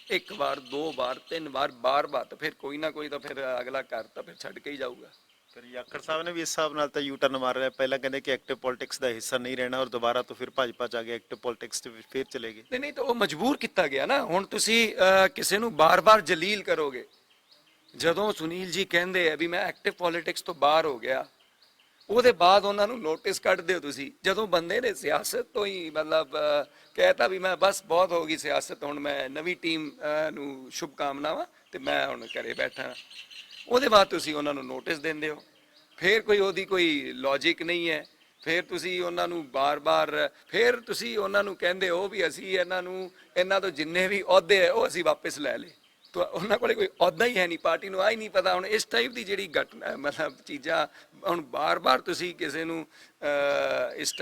ਇੱਕ ਵਾਰ, ਦੋ ਵਾਰ, ਤਿੰਨ ਵਾਰ, ਬਾਰ-ਬਾਰ, ਤਾਂ ਫਿਰ ਕੋਈ ਨਾ ਕੋਈ ਤਾਂ ਫਿਰ ਅਗਲਾ ਘਰ ਤਾਂ ਫਿਰ ਛੱਡ ਕੇ ਹੀ ਜਾਊਗਾ। ਫਿਰ ਜਾਖੜ ਸਾਹਿਬ ਨੇ ਵੀ ਇਸ ਹਿਸਾਬ ਨਾਲ ਤਾਂ ਯੂ ਟਰਨ ਮਾਰ ਰਿਹਾ, ਪਹਿਲਾਂ ਕਹਿੰਦੇ ਕਿ ਐਕਟਿਵ ਪੋਲਿਟਿਕਸ ਦਾ ਹਿੱਸਾ ਨਹੀਂ ਰਹਿਣਾ, ਔਰ ਦੁਬਾਰਾ ਤੋਂ ਫਿਰ ਭਾਜਪਾ ਚ ਆ ਗਏ, ਐਕਟਿਵ ਪੋਲਿਟਿਕਸ ਤੇ ਫਿਰ ਚਲੇ ਗਏ। ਨਹੀਂ ਤਾਂ ਉਹ ਮਜਬੂਰ ਕੀਤਾ ਗਿਆ ਨਾ। ਹੁਣ ਤੁਸੀਂ ਕਿਸੇ ਨੂੰ ਬਾਰ-ਬਾਰ ਜਲੀਲ ਕਰੋਗੇ। ਜਦੋਂ ਸੁਨੀਲ ਜੀ ਕਹਿੰਦੇ ਆ ਵੀ ਮੈਂ ਐਕਟਿਵ ਪੋਲਿਟਿਕਸ ਤੋਂ ਬਾਹਰ ਹੋ ਗਿਆ, ਉਹਦੇ ਬਾਅਦ ਉਹਨਾਂ ਨੂੰ ਨੋਟਿਸ ਕੱਢਦੇ ਹੋ ਤੁਸੀਂ। ਜਦੋਂ ਬੰਦੇ ਨੇ ਸਿਆਸਤ ਤੋਂ ਹੀ ਮਤਲਬ ਕਹਿਤਾ ਵੀ ਮੈਂ ਬਸ ਬਹੁਤ ਹੋ ਗਈ ਸਿਆਸਤ, ਹੁਣ ਮੈਂ ਨਵੀਂ ਟੀਮ ਨੂੰ ਸ਼ੁਭ ਕਾਮਨਾਵਾਂ ਤੇ ਮੈਂ ਹੁਣ ਘਰੇ ਬੈਠਾ, ਉਹਦੇ ਬਾਅਦ ਤੁਸੀਂ ਉਹਨਾਂ ਨੂੰ ਨੋਟਿਸ ਦਿੰਦੇ ਹੋ। ਫਿਰ ਕੋਈ ਉਹਦੀ ਕੋਈ ਲੌਜਿਕ ਨਹੀਂ ਹੈ। ਫਿਰ ਤੁਸੀਂ ਉਹਨਾਂ ਨੂੰ ਬਾਰ-ਬਾਰ, ਫਿਰ ਤੁਸੀਂ ਉਹਨਾਂ ਨੂੰ ਕਹਿੰਦੇ ਹੋ ਵੀ ਅਸੀਂ ਇਹਨਾਂ ਤੋਂ ਜਿੰਨੇ ਵੀ ਅਹੁਦੇ ਹੈ ਉਹ ਅਸੀਂ ਵਾਪਸ ਲੈ ਲਏ। ਤਾਂ ਉਹਨਾਂ ਕੋਲੇ ਕੋਈ ਅਹੁਦਾ ਹੀ ਹੈ ਨਹੀਂ, ਪਾਰਟੀ ਨੂੰ ਆ ਹੀ ਨਹੀਂ ਪਤਾ। ਹੁਣ ਇਸ ਟਾਈਪ ਦੀ ਜਿਹੜੀ ਘਟਨਾ ਮਤਲਬ ਚੀਜ਼ਾਂ, ਹੁਣ ਬਾਰ-ਬਾਰ ਤੁਸੀਂ ਕਿਸੇ ਨੂੰ ਇਸ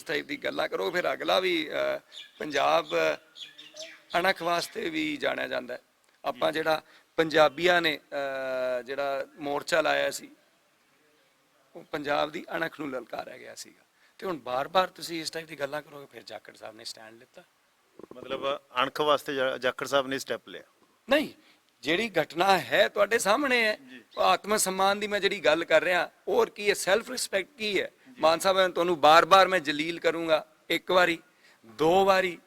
ਟਾਈਪ ਦੀ ਗੱਲਾਂ ਕਰੋ, ਫਿਰ ਅਗਲਾ ਵੀ ਪੰਜਾਬ ਅਣਖ ਵਾਸਤੇ ਵੀ ਜਾਣਿਆ ਜਾਂਦਾ ਹੈ। ਆਪਾਂ ਜਿਹੜਾ ਪੰਜਾਬੀਆਂ ਨੇ ਜਿਹੜਾ ਮੋਰਚਾ ਲਾਇਆ ਸੀ, ਉਹ ਪੰਜਾਬ ਦੀ ਅਣਖ ਨੂੰ ਲਲਕਾਰਿਆ ਗਿਆ ਸੀਗਾ, ਤੇ ਹੁਣ ਬਾਰ-ਬਾਰ ਤੁਸੀਂ ਇਸ ਟਾਈਪ ਦੀ ਗੱਲਾਂ ਕਰੋਗੇ, ਫਿਰ ਜਾਖੜ ਸਾਹਿਬ ਨੇ ਸਟੈਂਡ ਲਿੱਤਾ। ਮਤਲਬ ਅਣਖ ਵਾਸਤੇ ਜਾਖੜ ਸਾਹਿਬ ਨੇ ਸਟੈਪ ਲਿਆ। ਨਹੀਂ, ਜਿਹੜੀ ਘਟਨਾ ਹੈ ਤੁਹਾਡੇ ਸਾਹਮਣੇ ਹੈ, ਆਤਮ ਸਨਮਾਨ ਦੀ ਮੈਂ ਜਿਹੜੀ ਗੱਲ ਕਰ ਰਿਹਾ, ਹੋਰ ਕੀ ਹੈ, ਸੈਲਫ ਰਿਸਪੈਕਟ ਕੀ ਹੈ। ਮਾਨ ਸਾਹਿਬ ਤੁਹਾਨੂੰ ਬਾਰ-ਬਾਰ ਮੈਂ ਜਲੀਲ ਕਰੂੰਗਾ, ਇੱਕ ਵਾਰੀ, ਦੋ ਵਾਰੀ,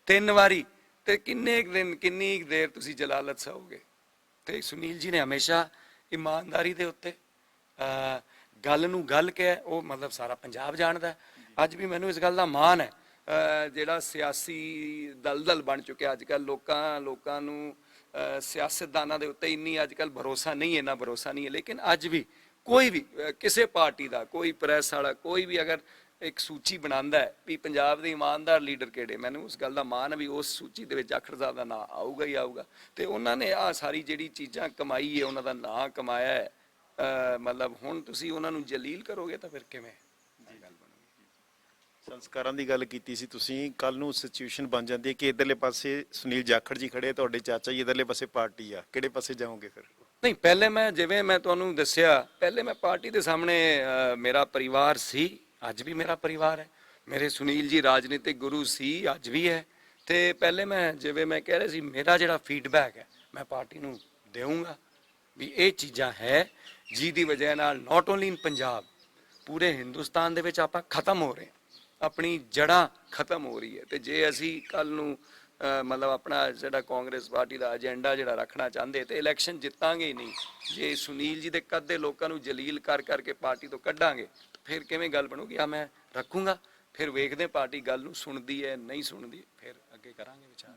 ਤਿੰਨ ਵਾਰੀ, ਤੇ ਕਿੰਨੀ ਦੇਰ ਤੁਸੀਂ ਜਲਾਲਤ ਸਹੋਗੇ। ਤੇ ਸੁਨੀਲ ਜੀ ਨੇ ਹਮੇਸ਼ਾ ਇਮਾਨਦਾਰੀ ਦੇ ਉੱਤੇ ਗੱਲ ਨੂੰ ਗੱਲ ਕਿਹਾ, ਉਹ ਮਤਲਬ ਸਾਰਾ ਪੰਜਾਬ ਜਾਣਦਾ। ਅੱਜ ਵੀ ਮੈਨੂੰ ਇਸ ਗੱਲ ਦਾ ਮਾਣ ਹੈ, ਜਿਹੜਾ ਸਿਆਸੀ ਦਲਦਲ ਬਣ ਚੁੱਕਿਆ ਅੱਜ ਕੱਲ੍ਹ, ਲੋਕਾਂ ਨੂੰ ਸਿਆਸਤਦਾਨਾਂ ਦੇ ਉੱਤੇ ਇੰਨੀ ਅੱਜ ਕੱਲ੍ਹ ਭਰੋਸਾ ਨਹੀਂ, ਇੰਨਾ ਭਰੋਸਾ ਨਹੀਂ ਹੈ। ਲੇਕਿਨ ਅੱਜ ਵੀ ਕੋਈ ਵੀ ਕਿਸੇ ਪਾਰਟੀ ਦਾ ਕੋਈ ਪ੍ਰੈਸ ਵਾਲਾ ਕੋਈ ਵੀ ਅਗਰ ਇੱਕ ਸੂਚੀ ਬਣਾਉਂਦਾ ਹੈ ਵੀ ਪੰਜਾਬ ਦੇ ਇਮਾਨਦਾਰ ਲੀਡਰ ਕਿਹੜੇ, ਮੈਨੂੰ ਉਸ ਗੱਲ ਦਾ ਮਾਣ ਹੈ ਵੀ ਉਸ ਸੂਚੀ ਦੇ ਵਿੱਚ ਜਾਖੜ ਸਾਹਿਬ ਦਾ ਨਾਂ ਆਊਗਾ ਹੀ ਆਊਗਾ। ਤੇ ਉਹਨਾਂ ਨੇ ਆਹ ਸਾਰੀ ਜਿਹੜੀ ਚੀਜ਼ਾਂ ਕਮਾਈ ਹੈ, ਉਹਨਾਂ ਦਾ ਨਾਂ ਕਮਾਇਆ ਹੈ, ਮਤਲਬ ਹੁਣ ਤੁਸੀਂ ਉਹਨਾਂ ਨੂੰ ਜਲੀਲ ਕਰੋਗੇ ਤਾਂ ਫਿਰ ਕਿਵੇਂ ਗੱਲ ਬਣੂਗੀ। ਸੰਸਕਾਰਾਂ ਦੀ ਗੱਲ ਕੀਤੀ ਸੀ ਤੁਸੀਂ, ਕੱਲ ਨੂੰ ਸਿਚੁਏਸ਼ਨ ਬਣ ਜਾਂਦੀ ਹੈ ਕਿ ਇਧਰਲੇ ਪਾਸੇ ਸੁਨੀਲ ਜਾਖੜ ਜੀ ਖੜੇ, ਤੁਹਾਡੇ ਚਾਚਾ ਜੀ, ਇਧਰਲੇ ਪਾਸੇ ਪਾਰਟੀ ਆ, ਕਿਹੜੇ ਪਾਸੇ ਜਾਓਗੇ ਫਿਰ? ਨਹੀਂ, ਪਹਿਲੇ ਜਿਵੇਂ ਮੈਂ ਤੁਹਾਨੂੰ ਦੱਸਿਆ, ਪਹਿਲੇ ਮੈਂ ਪਾਰਟੀ ਦੇ ਸਾਹਮਣੇ ਮੇਰਾ ਪਰਿਵਾਰ ਸੀ, ਅੱਜ ਵੀ ਮੇਰਾ ਪਰਿਵਾਰ ਹੈ। ਮੇਰੇ ਸੁਨੀਲ ਜੀ ਰਾਜਨੀਤਿਕ ਗੁਰੂ ਸੀ, ਅੱਜ ਵੀ ਹੈ। ਤੇ ਪਹਿਲੇ ਜਿਵੇਂ ਮੈਂ ਕਹਿ ਰਿਹਾ ਸੀ, ਮੇਰਾ ਜਿਹੜਾ ਫੀਡਬੈਕ ਹੈ ਮੈਂ ਪਾਰਟੀ ਨੂੰ ਦੇਵਾਂਗਾ ਵੀ ਇਹ ਚੀਜ਼ਾਂ ਹੈ ਜਿਹਦੀ ਵਜ੍ਹਾ ਨਾਲ ਨਾਟ ਓਨਲੀ ਇਨ ਪੰਜਾਬ, ਪੂਰੇ ਹਿੰਦੁਸਤਾਨ ਦੇ ਵਿੱਚ ਆਪਾਂ ਖਤਮ ਹੋ ਰਹੇ ਹਾਂ, ਆਪਣੀ ਜੜ੍ਹਾਂ ਖਤਮ ਹੋ ਰਹੀ ਹੈ। ਤੇ ਜੇ ਅਸੀਂ ਕੱਲ ਨੂੰ ਮਤਲਬ ਆਪਣਾ ਜਿਹੜਾ ਕਾਂਗਰਸ ਪਾਰਟੀ ਦਾ ਏਜੰਡਾ ਜਿਹੜਾ ਰੱਖਣਾ ਚਾਹੁੰਦੇ, ਤੇ ਇਲੈਕਸ਼ਨ ਜਿੱਤਾਂਗੇ ਹੀ ਨਹੀਂ। ਜੇ ਸੁਨੀਲ ਜੀ ਦੇ ਕੱਦ ਦੇ ਲੋਕਾਂ ਨੂੰ ਜਲੀਲ ਕਰਕੇ ਪਾਰਟੀ ਤੋਂ ਕੱਢਾਂਗੇ, ਫਿਰ ਕਿਵੇਂ ਗੱਲ ਬਣੂਗੀ। ਆ ਮੈਂ ਰੱਖੂੰਗਾ, ਫਿਰ ਵੇਖਦੇ ਪਾਰਟੀ ਗੱਲ ਨੂੰ ਸੁਣਦੀ ਹੈ ਨਹੀਂ ਸੁਣਦੀ, ਫਿਰ ਅੱਗੇ ਕਰਾਂਗੇ ਵਿਚਾਰ।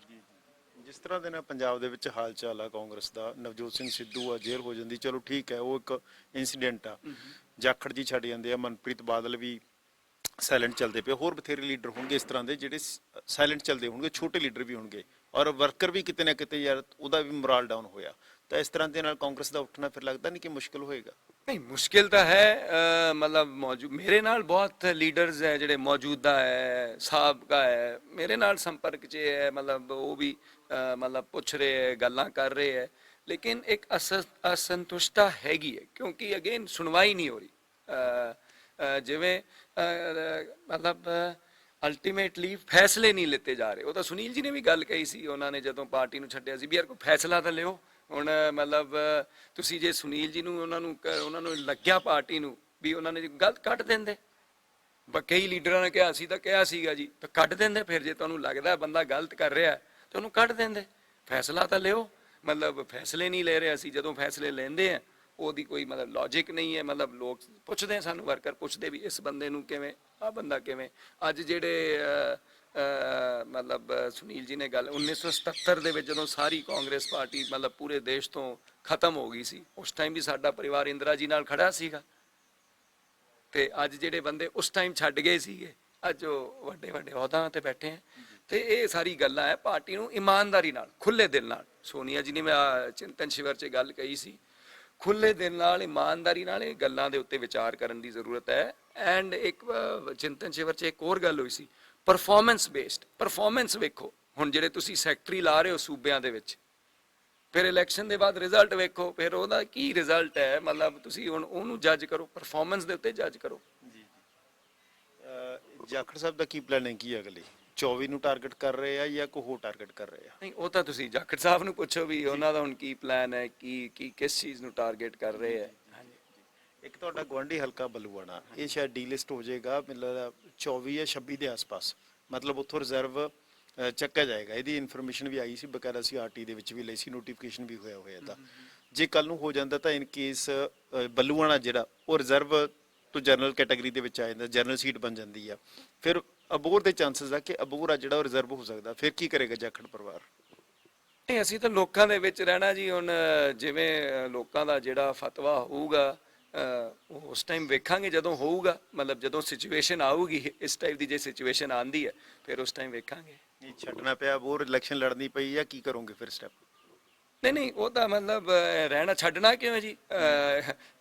ਜਿਸ ਤਰ੍ਹਾਂ ਦੇ ਨਾਲ ਪੰਜਾਬ ਦੇ ਵਿੱਚ ਹਾਲ ਚਾਲ ਆ ਕਾਂਗਰਸ ਦਾ, ਨਵਜੋਤ ਸਿੰਘ ਸਿੱਧੂ ਆ ਜੇਲ੍ਹ ਹੋ ਜਾਂਦੀ, ਚਲੋ ਠੀਕ ਹੈ, ਉਹ ਇੱਕ ਇਨਸੀਡੈਂਟ ਆ। ਜਾਖੜ ਜੀ ਛੱਡ ਜਾਂਦੇ ਆ, ਮਨਪ੍ਰੀਤ ਬਾਦਲ ਵੀ ਸਾਇਲੈਂਟ ਚੱਲਦੇ ਪਏ, ਹੋਰ ਬਥੇਰੇ ਲੀਡਰ ਹੋਣਗੇ ਇਸ ਤਰ੍ਹਾਂ ਦੇ ਜਿਹੜੇ ਸਾਇਲੈਂਟ ਚੱਲਦੇ ਹੋਣਗੇ, ਛੋਟੇ ਲੀਡਰ ਵੀ ਹੋਣਗੇ, ਔਰ ਵਰਕਰ ਵੀ ਕਿਤੇ ਨਾ ਕਿਤੇ ਯਾਰ ਉਹਦਾ ਵੀ ਮੋਰਲ ਡਾਊਨ ਹੋਇਆ। ਤਾਂ ਇਸ ਤਰ੍ਹਾਂ ਦੇ ਨਾਲ ਕਾਂਗਰਸ ਦਾ ਉੱਠਣਾ ਫਿਰ ਲੱਗਦਾ ਨਹੀਂ ਕਿ ਮੁਸ਼ਕਿਲ ਹੋਏਗਾ? ਨਹੀਂ, ਮੁਸ਼ਕਿਲ ਤਾਂ ਹੈ। ਮਤਲਬ ਮੇਰੇ ਨਾਲ ਬਹੁਤ ਲੀਡਰਸ ਹੈ ਜਿਹੜੇ ਮੌਜੂਦਾ ਹੈ, ਸਾਬਕਾ ਹੈ, ਮੇਰੇ ਨਾਲ ਸੰਪਰਕ 'ਚ ਹੈ, ਮਤਲਬ ਉਹ ਵੀ ਮਤਲਬ ਪੁੱਛ ਰਹੇ ਹੈ, ਗੱਲਾਂ ਕਰ ਰਹੇ ਹੈ। ਲੇਕਿਨ ਇੱਕ ਅਸੰਤੁਸ਼ਟਤਾ ਹੈਗੀ ਹੈ, ਕਿਉਂਕਿ ਅਗੇਨ ਸੁਣਵਾਈ ਨਹੀਂ ਹੋ ਰਹੀ। ਜਿਵੇਂ ਮਤਲਬ ਅਲਟੀਮੇਟਲੀ ਫੈਸਲੇ ਨਹੀਂ ਲਿੱਤੇ ਜਾ ਰਹੇ। ਉਹ ਤਾਂ ਸੁਨੀਲ ਜੀ ਨੇ ਵੀ ਗੱਲ ਕਹੀ ਸੀ, ਉਹਨਾਂ ਨੇ ਜਦੋਂ ਪਾਰਟੀ ਨੂੰ ਛੱਡਿਆ ਸੀ ਵੀ ਯਾਰ ਕੋਈ ਫੈਸਲਾ ਤਾਂ ਲਿਓ। ਹੁਣ ਮਤਲਬ ਤੁਸੀਂ ਜੇ ਸੁਨੀਲ ਜੀ ਨੂੰ ਉਹਨਾਂ ਨੂੰ ਲੱਗਿਆ ਪਾਰਟੀ ਨੂੰ ਵੀ ਉਹਨਾਂ ਨੇ ਗਲਤ ਕੱਢ ਦਿੰਦੇ, ਕਈ ਲੀਡਰਾਂ ਨੇ ਕਿਹਾ ਅਸੀਂ ਤਾਂ ਕਿਹਾ ਸੀਗਾ ਜੀ, ਤਾਂ ਕੱਢ ਦਿੰਦੇ। ਫਿਰ ਜੇ ਤੁਹਾਨੂੰ ਲੱਗਦਾ ਬੰਦਾ ਗਲਤ ਕਰ ਰਿਹਾ ਤਾਂ ਉਹਨੂੰ ਕੱਢ ਦਿੰਦੇ। ਫੈਸਲਾ ਤਾਂ ਲਿਓ, ਮਤਲਬ ਫੈਸਲੇ ਨਹੀਂ ਲੈ ਰਹੇ ਅਸੀਂ। ਜਦੋਂ ਫੈਸਲੇ ਲੈਂਦੇ ਆ ਉਹਦੀ ਕੋਈ ਮਤਲਬ ਲੌਜਿਕ ਨਹੀਂ ਹੈ। ਮਤਲਬ ਲੋਕ ਪੁੱਛਦੇ, ਸਾਨੂੰ ਵਰਕਰ ਪੁੱਛਦੇ ਵੀ ਇਸ ਬੰਦੇ ਨੂੰ ਕਿਵੇਂ, ਆਹ ਬੰਦਾ ਕਿਵੇਂ। ਅੱਜ ਜਿਹੜੇ ਮਤਲਬ ਸੁਨੀਲ ਜੀ ਨੇ ਗੱਲ 1977 ਦੇ ਵਿੱਚ ਜਦੋਂ ਸਾਰੀ ਕਾਂਗਰਸ ਪਾਰਟੀ ਮਤਲਬ ਪੂਰੇ ਦੇਸ਼ ਤੋਂ ਖਤਮ ਹੋ ਗਈ ਸੀ, ਉਸ ਟਾਈਮ ਵੀ ਸਾਡਾ ਪਰਿਵਾਰ ਇੰਦਰਾ ਜੀ ਨਾਲ ਖੜਾ ਸੀਗਾ। ਤੇ ਅੱਜ ਜਿਹੜੇ ਬੰਦੇ ਉਸ ਟਾਈਮ ਛੱਡ ਗਏ ਸੀਗੇ, ਅੱਜ ਉਹ ਵੱਡੇ ਅਹੁਦਿਆਂ ਤੇ ਬੈਠੇ ਹੈ। ਤੇ ਇਹ ਸਾਰੀ ਗੱਲਾਂ ਹੈ ਪਾਰਟੀ ਨੂੰ ਇਮਾਨਦਾਰੀ ਨਾਲ, ਖੁੱਲੇ ਦਿਲ ਨਾਲ। ਸੋਨੀਆ ਜੀ ਨੇ ਮੈਂ ਚਿੰਤਨ ਸ਼ਿਵਰ 'ਚ ਗੱਲ ਕਹੀ ਸੀ, ਖੁੱਲੇ ਦਿਲ ਨਾਲ ਇਮਾਨਦਾਰੀ ਨਾਲ ਇਹ ਗੱਲਾਂ ਦੇ ਉੱਤੇ ਵਿਚਾਰ ਕਰਨ ਦੀ ਜ਼ਰੂਰਤ ਹੈ। ਐਂਡ ਇੱਕ ਚਿੰਤਨ ਸ਼ਿਵਰ 'ਚ ਇੱਕ ਹੋਰ ਗੱਲ ਹੋਈ ਸੀ, ਪਰਫਾਰਮੈਂਸ ਬੇਸਡ। ਪਰਫਾਰਮੈਂਸ ਵੇਖੋ, ਹੁਣ ਜਿਹੜੇ ਤੁਸੀਂ ਸੈਕਟਰੀ ਲਾ ਰਹੇ ਹੋ ਸੂਬਿਆਂ ਦੇ ਵਿੱਚ, ਫਿਰ ਇਲੈਕਸ਼ਨ ਦੇ ਬਾਅਦ ਰਿਜ਼ਲਟ ਵੇਖੋ, ਫਿਰ ਉਹਦਾ ਕੀ ਰਿਜ਼ਲਟ ਹੈ, ਮਤਲਬ ਤੁਸੀਂ ਹੁਣ ਉਹਨੂੰ ਜੱਜ ਕਰੋ, ਪਰਫਾਰਮੈਂਸ ਦੇ ਉੱਤੇ ਜੱਜ ਕਰੋ। ਜਾਖੜ ਸਾਹਿਬ ਦਾ ਕੀ ਪਲਾਨਿੰਗ ਕੀ ਹੈ ਅਗਲੀ? 24 ਨੂੰ ਟਾਰਗੇਟ ਕਰ ਰਹੇ ਆ ਜਾਂ ਕੋਈ ਹੋਰ ਟਾਰਗੇਟ ਕਰ ਰਹੇ ਆ? ਨਹੀਂ, ਉਹ ਤਾਂ ਤੁਸੀਂ ਜਾਖੜ ਸਾਹਿਬ ਨੂੰ ਪੁੱਛੋ ਵੀ ਉਹਨਾਂ ਦਾ ਹੁਣ ਕੀ ਪਲਾਨ ਹੈ, ਕੀ ਕਿਸ ਚੀਜ਼ ਨੂੰ ਟਾਰਗੇਟ ਕਰ ਰਹੇ ਹੈ। ਇੱਕ ਤੁਹਾਡਾ ਗੁਆਂਢੀ ਹਲਕਾ ਬੱਲੂਆਣਾ, ਇਹ ਸ਼ਾਇਦ ਡੀਲਿਸਟ ਹੋ ਜਾਏਗਾ ਮੈਨੂੰ ਲੱਗਦਾ 24 ਜਾਂ 26 ਦੇ ਆਸ-ਪਾਸ, ਮਤਲਬ ਉੱਥੋਂ ਰਿਜ਼ਰਵ ਚੱਕਿਆ ਜਾਏਗਾ। ਇਹਦੀ ਇਨਫੋਰਮੇਸ਼ਨ ਵੀ ਆਈ ਸੀ, ਬਕਾਇਦਾ ਸੀ ਆਰਟੀ ਦੇ ਵਿੱਚ ਵੀ ਲਈ ਸੀ, ਨੋਟੀਫਿਕੇਸ਼ਨ ਵੀ ਹੋਇਆ ਹੋਇਆ ਤਾਂ ਜੇ ਕੱਲ ਨੂੰ ਹੋ ਜਾਂਦਾ ਤਾਂ ਇਨ ਕੇਸ ਬੱਲੂਆਣਾ ਜਿਹੜਾ ਉਹ ਰਿਜ਼ਰਵ ਤੋਂ ਜਨਰਲ ਕੈਟਾਗਰੀ ਦੇ ਵਿੱਚ ਆ ਜਾਂਦਾ, ਜਨਰਲ ਸੀਟ ਬਣ ਜਾਂਦੀ ਆ, ਫਿਰ ਅਬੋਹਰ ਦੇ ਚਾਂਸਸ ਆ ਕਿ ਅਬੋਹਰ ਆ ਜਿਹੜਾ ਉਹ ਰਿਜ਼ਰਵ ਹੋ ਸਕਦਾ, ਫਿਰ ਕੀ ਕਰੇਗਾ ਜਾਖੜ ਪਰਿਵਾਰ? ਨਹੀਂ, ਅਸੀਂ ਤਾਂ ਲੋਕਾਂ ਦੇ ਵਿੱਚ ਰਹਿਣਾ ਜੀ। ਹੁਣ ਜਿਵੇਂ ਲੋਕਾਂ ਦਾ ਜਿਹੜਾ ਫਤਵਾ ਹੋਊਗਾ ਉਸ ਟਾਈਮ ਵੇਖਾਂਗੇ ਜਦੋਂ ਹੋਊਗਾ, ਮਤਲਬ ਜਦੋਂ ਸਿਚੁਏਸ਼ਨ ਆਊਗੀ ਇਸ ਟਾਈਪ ਦੀ, ਜੇ ਸਿਚੁਏਸ਼ਨ ਆਂਦੀ ਹੈ ਫਿਰ ਉਸ ਟਾਈਮ ਵੇਖਾਂਗੇ। ਨਹੀਂ ਛੱਡਣਾ ਪਿਆ ਅਬੋਹਰ, ਇਲੈਕਸ਼ਨ ਲੜਨੀ ਪਈ ਜਾਂ ਕੀ ਕਰੋਗੇ ਫਿਰ ਸਟੈਪ? ਨਹੀਂ, ਉਹ ਤਾਂ ਮਤਲਬ ਰਹਿਣਾ ਛੱਡਣਾ ਕਿਉਂ ਜੀ,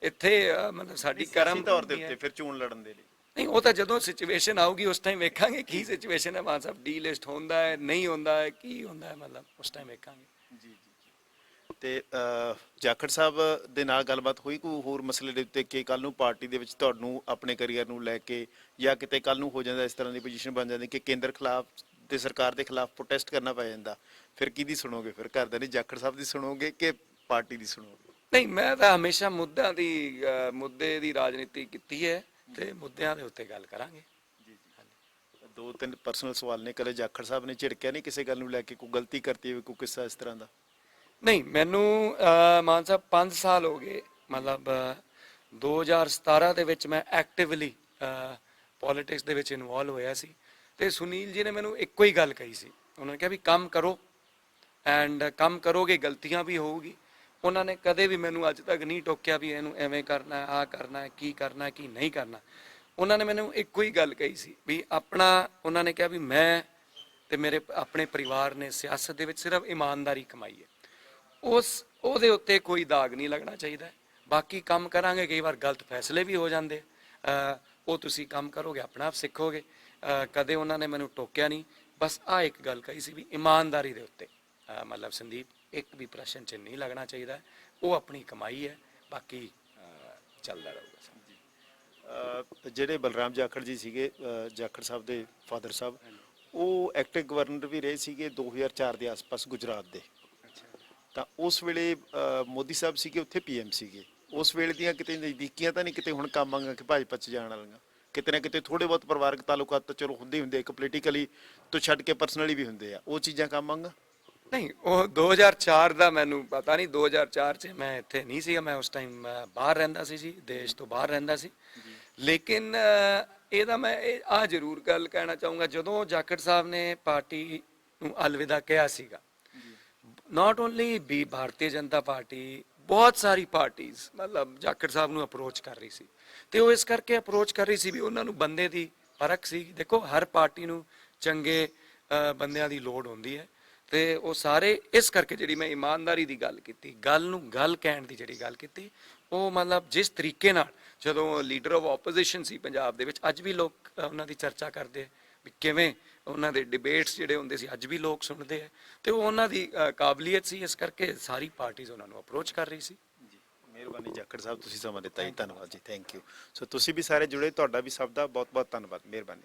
ਇੱਥੇ ਮਤਲਬ ਸਾਡੀ ਕਰਮ ਤੌਰ ਦੇ ਉੱਤੇ ਫਿਰ ਚੋਣ ਲੜਨ ਦੇ ਲਈ? ਨਹੀਂ, ਉਹ ਤਾਂ ਜਦੋਂ ਸਿਚੁਏਸ਼ਨ ਆਊਗੀ ਉਸ ਟਾਈਮ ਵੇਖਾਂਗੇ ਕੀ ਸਿਚੁਏਸ਼ਨ ਹੈ ਮਾਨ ਸਾਹਿਬ, ਡੀ ਲਿਸਟ ਹੁੰਦਾ ਹੈ ਨਹੀਂ ਹੁੰਦਾ ਹੈ ਕੀ ਹੁੰਦਾ ਹੈ, ਮਤਲਬ ਉਸ ਟਾਈਮ ਵੇਖਾਂਗੇ। ਜੀ। ਤੇ ਜਾਖੜ ਸਾਹਿਬ ਦੇ ਨਾਲ ਗੱਲਬਾਤ ਹੋਈ ਕੋਈ ਹੋਰ ਮਸਲੇ ਦੇ ਉੱਤੇ ਕਿ ਕੱਲ ਨੂੰ ਪਾਰਟੀ ਦੇ ਵਿੱਚ ਤੁਹਾਨੂੰ ਆਪਣੇ ਕੈਰੀਅਰ ਨੂੰ ਲੈ ਕੇ ਜਾਂ ਕਿਤੇ ਕੱਲ ਨੂੰ ਹੋ ਜਾਂਦਾ ਇਸ ਤਰ੍ਹਾਂ ਦੀ ਪੋਜੀਸ਼ਨ ਬਣ ਜਾਂਦੀ ਕਿ ਕੇਂਦਰ ਖਿਲਾਫ ਤੇ ਸਰਕਾਰ ਦੇ ਖਿਲਾਫ ਪ੍ਰੋਟੈਸਟ ਕਰਨਾ ਪੈ ਜਾਂਦਾ, ਫਿਰ ਕਿਹਦੀ ਸੁਣੋਗੇ? ਫਿਰ ਘਰਦਿਆਂ ਦੀ, ਜਾਖੜ ਸਾਹਿਬ ਦੀ ਸੁਣੋਗੇ ਕਿ ਪਾਰਟੀ ਦੀ ਸੁਣੋਗੇ? ਨਹੀਂ, ਮੈਂ ਤਾਂ ਹਮੇਸ਼ਾ ਮੁੱਦੇ ਦੀ ਰਾਜਨੀਤੀ ਕੀਤੀ ਹੈ ਤੇ ਮੁੱਦਿਆਂ ਦੇ ਉੱਤੇ ਗੱਲ ਕਰਾਂਗੇ। ਦੋ ਤਿੰਨ ਪਰਸਨਲ ਸਵਾਲ ਨੇ, ਕਦੇ ਜਾਖੜ ਸਾਹਿਬ ਨੇ ਝਿੜਕਿਆ ਨਹੀਂ ਕਿਸੇ ਗੱਲ ਨੂੰ ਲੈ ਕੇ, ਕੋਈ ਗਲਤੀ ਕਰਤੀ ਹੋਵੇ, ਕੋਈ ਕਿੱਸਾ ਇਸ ਤਰ੍ਹਾਂ ਦਾ? ਨਹੀਂ, ਮੈਨੂੰ ਮਾਨ ਸਾਹਿਬ 5 ਸਾਲ ਹੋ ਗਏ, ਮਤਲਬ 2017 ਦੇ ਵਿੱਚ ਮੈਂ ਐਕਟਿਵਲੀ ਪੋਲਿਟਿਕਸ ਦੇ ਵਿੱਚ ਇਨਵੋਲਵ ਹੋਇਆ ਸੀ ਤੇ ਸੁਨੀਲ ਜੀ ਨੇ ਮੈਨੂੰ ਇੱਕੋ ਹੀ ਗੱਲ ਕਹੀ ਸੀ, ਉਹਨਾਂ ਨੇ ਕਿਹਾ ਵੀ ਕੰਮ ਕਰੋ ਐਂਡ ਕੰਮ ਕਰੋਗੇ ਗਲਤੀਆਂ ਵੀ ਹੋਊਗੀ। ਉਹਨਾਂ ਨੇ ਕਦੇ ਵੀ ਮੈਨੂੰ ਅੱਜ ਤੱਕ ਨਹੀਂ ਟੋਕਿਆ ਵੀ ਇਹਨੂੰ ਐਵੇਂ ਕਰਨਾ ਹੈ, ਆਹ ਕਰਨਾ ਹੈ, ਕੀ ਕਰਨਾ ਕੀ ਨਹੀਂ ਕਰਨਾ। ਉਹਨਾਂ ਨੇ ਮੈਨੂੰ ਇੱਕੋ ਹੀ ਗੱਲ ਕਹੀ ਸੀ ਵੀ ਆਪਣਾ, ਉਹਨਾਂ ਨੇ ਕਿਹਾ ਵੀ ਮੈਂ ਤੇ ਮੇਰੇ ਆਪਣੇ ਪਰਿਵਾਰ ਨੇ ਸਿਆਸਤ ਦੇ ਵਿੱਚ ਸਿਰਫ ਇਮਾਨਦਾਰੀ ਕਮਾਈ ਹੈ, ਉਹਦੇ ਉੱਤੇ ਕੋਈ ਦਾਗ ਨਹੀਂ ਲੱਗਣਾ ਚਾਹੀਦਾ। ਬਾਕੀ ਕੰਮ ਕਰਾਂਗੇ, ਕਈ ਵਾਰ ਗਲਤ ਫੈਸਲੇ ਵੀ ਹੋ ਜਾਂਦੇ, ਉਹ ਤੁਸੀਂ ਕੰਮ ਕਰੋਗੇ ਆਪਣਾ ਆਪ ਸਿੱਖੋਗੇ। ਕਦੇ ਉਹਨਾਂ ਨੇ ਮੈਨੂੰ ਟੋਕਿਆ ਨਹੀਂ, ਬਸ ਆਹ ਇੱਕ ਗੱਲ ਕਹੀ ਸੀ ਵੀ ਇਮਾਨਦਾਰੀ ਦੇ ਉੱਤੇ ਮਤਲਬ ਸੰਦੀਪ ਇੱਕ ਵੀ ਪ੍ਰਸ਼ਨ ਚ ਨਹੀਂ ਲੱਗਣਾ ਚਾਹੀਦਾ, ਉਹ ਆਪਣੀ ਕਮਾਈ ਹੈ, ਬਾਕੀ ਚੱਲਦਾ ਰਹੂਗਾ। ਜਿਹੜੇ ਬਲਰਾਮ ਜਾਖੜ ਜੀ ਸੀਗੇ, ਜਾਖੜ ਸਾਹਿਬ ਦੇ ਫਾਦਰ ਸਾਹਿਬ, ਉਹ ਐਕਟਿਵ ਗਵਰਨਰ ਵੀ ਰਹੇ ਸੀਗੇ 2004 ਦੇ ਆਸ-ਪਾਸ ਗੁਜਰਾਤ ਦੇ, ਤਾਂ ਉਸ ਵੇਲੇ ਮੋਦੀ ਸਾਹਿਬ ਸੀਗੇ ਉੱਥੇ ਪੀਐਮ ਸੀਗੇ, ਉਸ ਵੇਲੇ ਦੀਆਂ ਕਿਤੇ ਨਜ਼ਦੀਕੀਆਂ ਤਾਂ ਨਹੀਂ ਕਿਤੇ ਹੁਣ ਕੰਮ ਆਂਗਾ ਕਿ ਭਾਜਪਾ 'ਚ ਜਾਣ ਵਾਲੀਆਂ? ਕਿਤੇ ਨਾ ਕਿਤੇ ਥੋੜੇ ਬਹੁਤ ਪਰਿਵਾਰਕ ਤਾਲੁਕਾਤ ਤਾਂ ਚਲੋ ਹੁੰਦੇ ਹੁੰਦੇ, ਇੱਕ ਪੋਲੀਟੀਕਲੀ ਤੋਂ ਛੱਡ ਕੇ ਪਰਸਨਲੀ ਵੀ ਹੁੰਦੇ ਆ, ਉਹ ਚੀਜ਼ਾਂ ਕੰਮ ਆਂਗਾ? ਨਹੀਂ, ਉਹ 2004 ਦਾ ਮੈਨੂੰ ਪਤਾ ਨਹੀਂ, 2004 'ਚ ਮੈਂ ਇੱਥੇ ਨਹੀਂ ਸੀਗਾ, ਮੈਂ ਉਸ ਟਾਈਮ ਬਾਹਰ ਰਹਿੰਦਾ ਸੀ ਜੀ, ਦੇਸ਼ ਤੋਂ ਬਾਹਰ ਰਹਿੰਦਾ ਸੀ। ਲੇਕਿਨ ਇਹਦਾ ਮੈਂ ਆਹ ਜ਼ਰੂਰ ਗੱਲ ਕਹਿਣਾ ਚਾਹੂੰਗਾ, ਜਦੋਂ ਜਾਖੜ ਸਾਹਿਬ ਨੇ ਪਾਰਟੀ ਨੂੰ ਅਲਵਿਦਾ ਕਿਹਾ ਸੀਗਾ, not only we Bharatiya Janata party, ਬਹੁਤ ਸਾਰੀ ਪਾਰਟੀਆਂ ਮਤਲਬ ਜਾਖੜ ਸਾਹਿਬ ਨੂੰ ਅਪਰੋਚ ਕਰ ਰਹੀ ਸੀ, ਤੇ ਉਹ ਇਸ ਕਰਕੇ ਅਪਰੋਚ ਕਰ ਰਹੀ ਸੀ ਵੀ ਉਹਨਾਂ ਨੂੰ ਬੰਦੇ ਦੀ ਪਰਖ ਸੀ। ਦੇਖੋ, ਹਰ ਪਾਰਟੀ ਨੂੰ ਚੰਗੇ ਬੰਦਿਆਂ ਦੀ ਲੋੜ ਹੁੰਦੀ ਹੈ, ਤੇ ਉਹ ਸਾਰੇ ਇਸ ਕਰਕੇ ਜਿਹੜੀ ਮੈਂ ਇਮਾਨਦਾਰੀ ਦੀ ਗੱਲ ਕੀਤੀ, ਗੱਲ ਨੂੰ ਗੱਲ ਕਹਿਣ ਦੀ ਜਿਹੜੀ ਗੱਲ ਕੀਤੀ, ਉਹ ਮਤਲਬ ਜਿਸ ਤਰੀਕੇ ਨਾਲ ਜਦੋਂ ਲੀਡਰ ਆਫ ਆਪੋਜੀਸ਼ਨ ਸੀ ਪੰਜਾਬ ਦੇ ਵਿੱਚ, ਅੱਜ ਵੀ ਲੋਕ ਉਹਨਾਂ ਦੀ ਚਰਚਾ ਕਰਦੇ ਵੀ ਕਿਵੇਂ ਉਹਨਾਂ ਦੇ ਡਿਬੇਟਸ ਜਿਹੜੇ ਹੁੰਦੇ ਸੀ, ਅੱਜ ਵੀ ਲੋਕ ਸੁਣਦੇ ਆ, ਤੇ ਉਹ ਉਹਨਾਂ ਦੀ ਕਾਬਲੀਅਤ ਸੀ, ਇਸ ਕਰਕੇ ਸਾਰੀ ਪਾਰਟੀਆਂ ਉਹਨਾਂ ਨੂੰ ਅਪਰੋਚ ਕਰ ਰਹੀ ਸੀ। ਮਿਹਰਬਾਨੀ ਜਾਖੜ ਸਾਹਿਬ, ਤੁਸੀਂ ਸਮਾਂ ਦਿੱਤਾ ਜੀ, ਧੰਨਵਾਦ ਜੀ, ਥੈਂਕ ਯੂ। ਸੋ ਤੁਸੀਂ ਵੀ ਸਾਰੇ ਜੁੜੇ, ਤੁਹਾਡਾ ਵੀ ਸਭ ਦਾ ਬਹੁਤ ਬਹੁਤ ਧੰਨਵਾਦ, ਮਿਹਰਬਾਨੀ।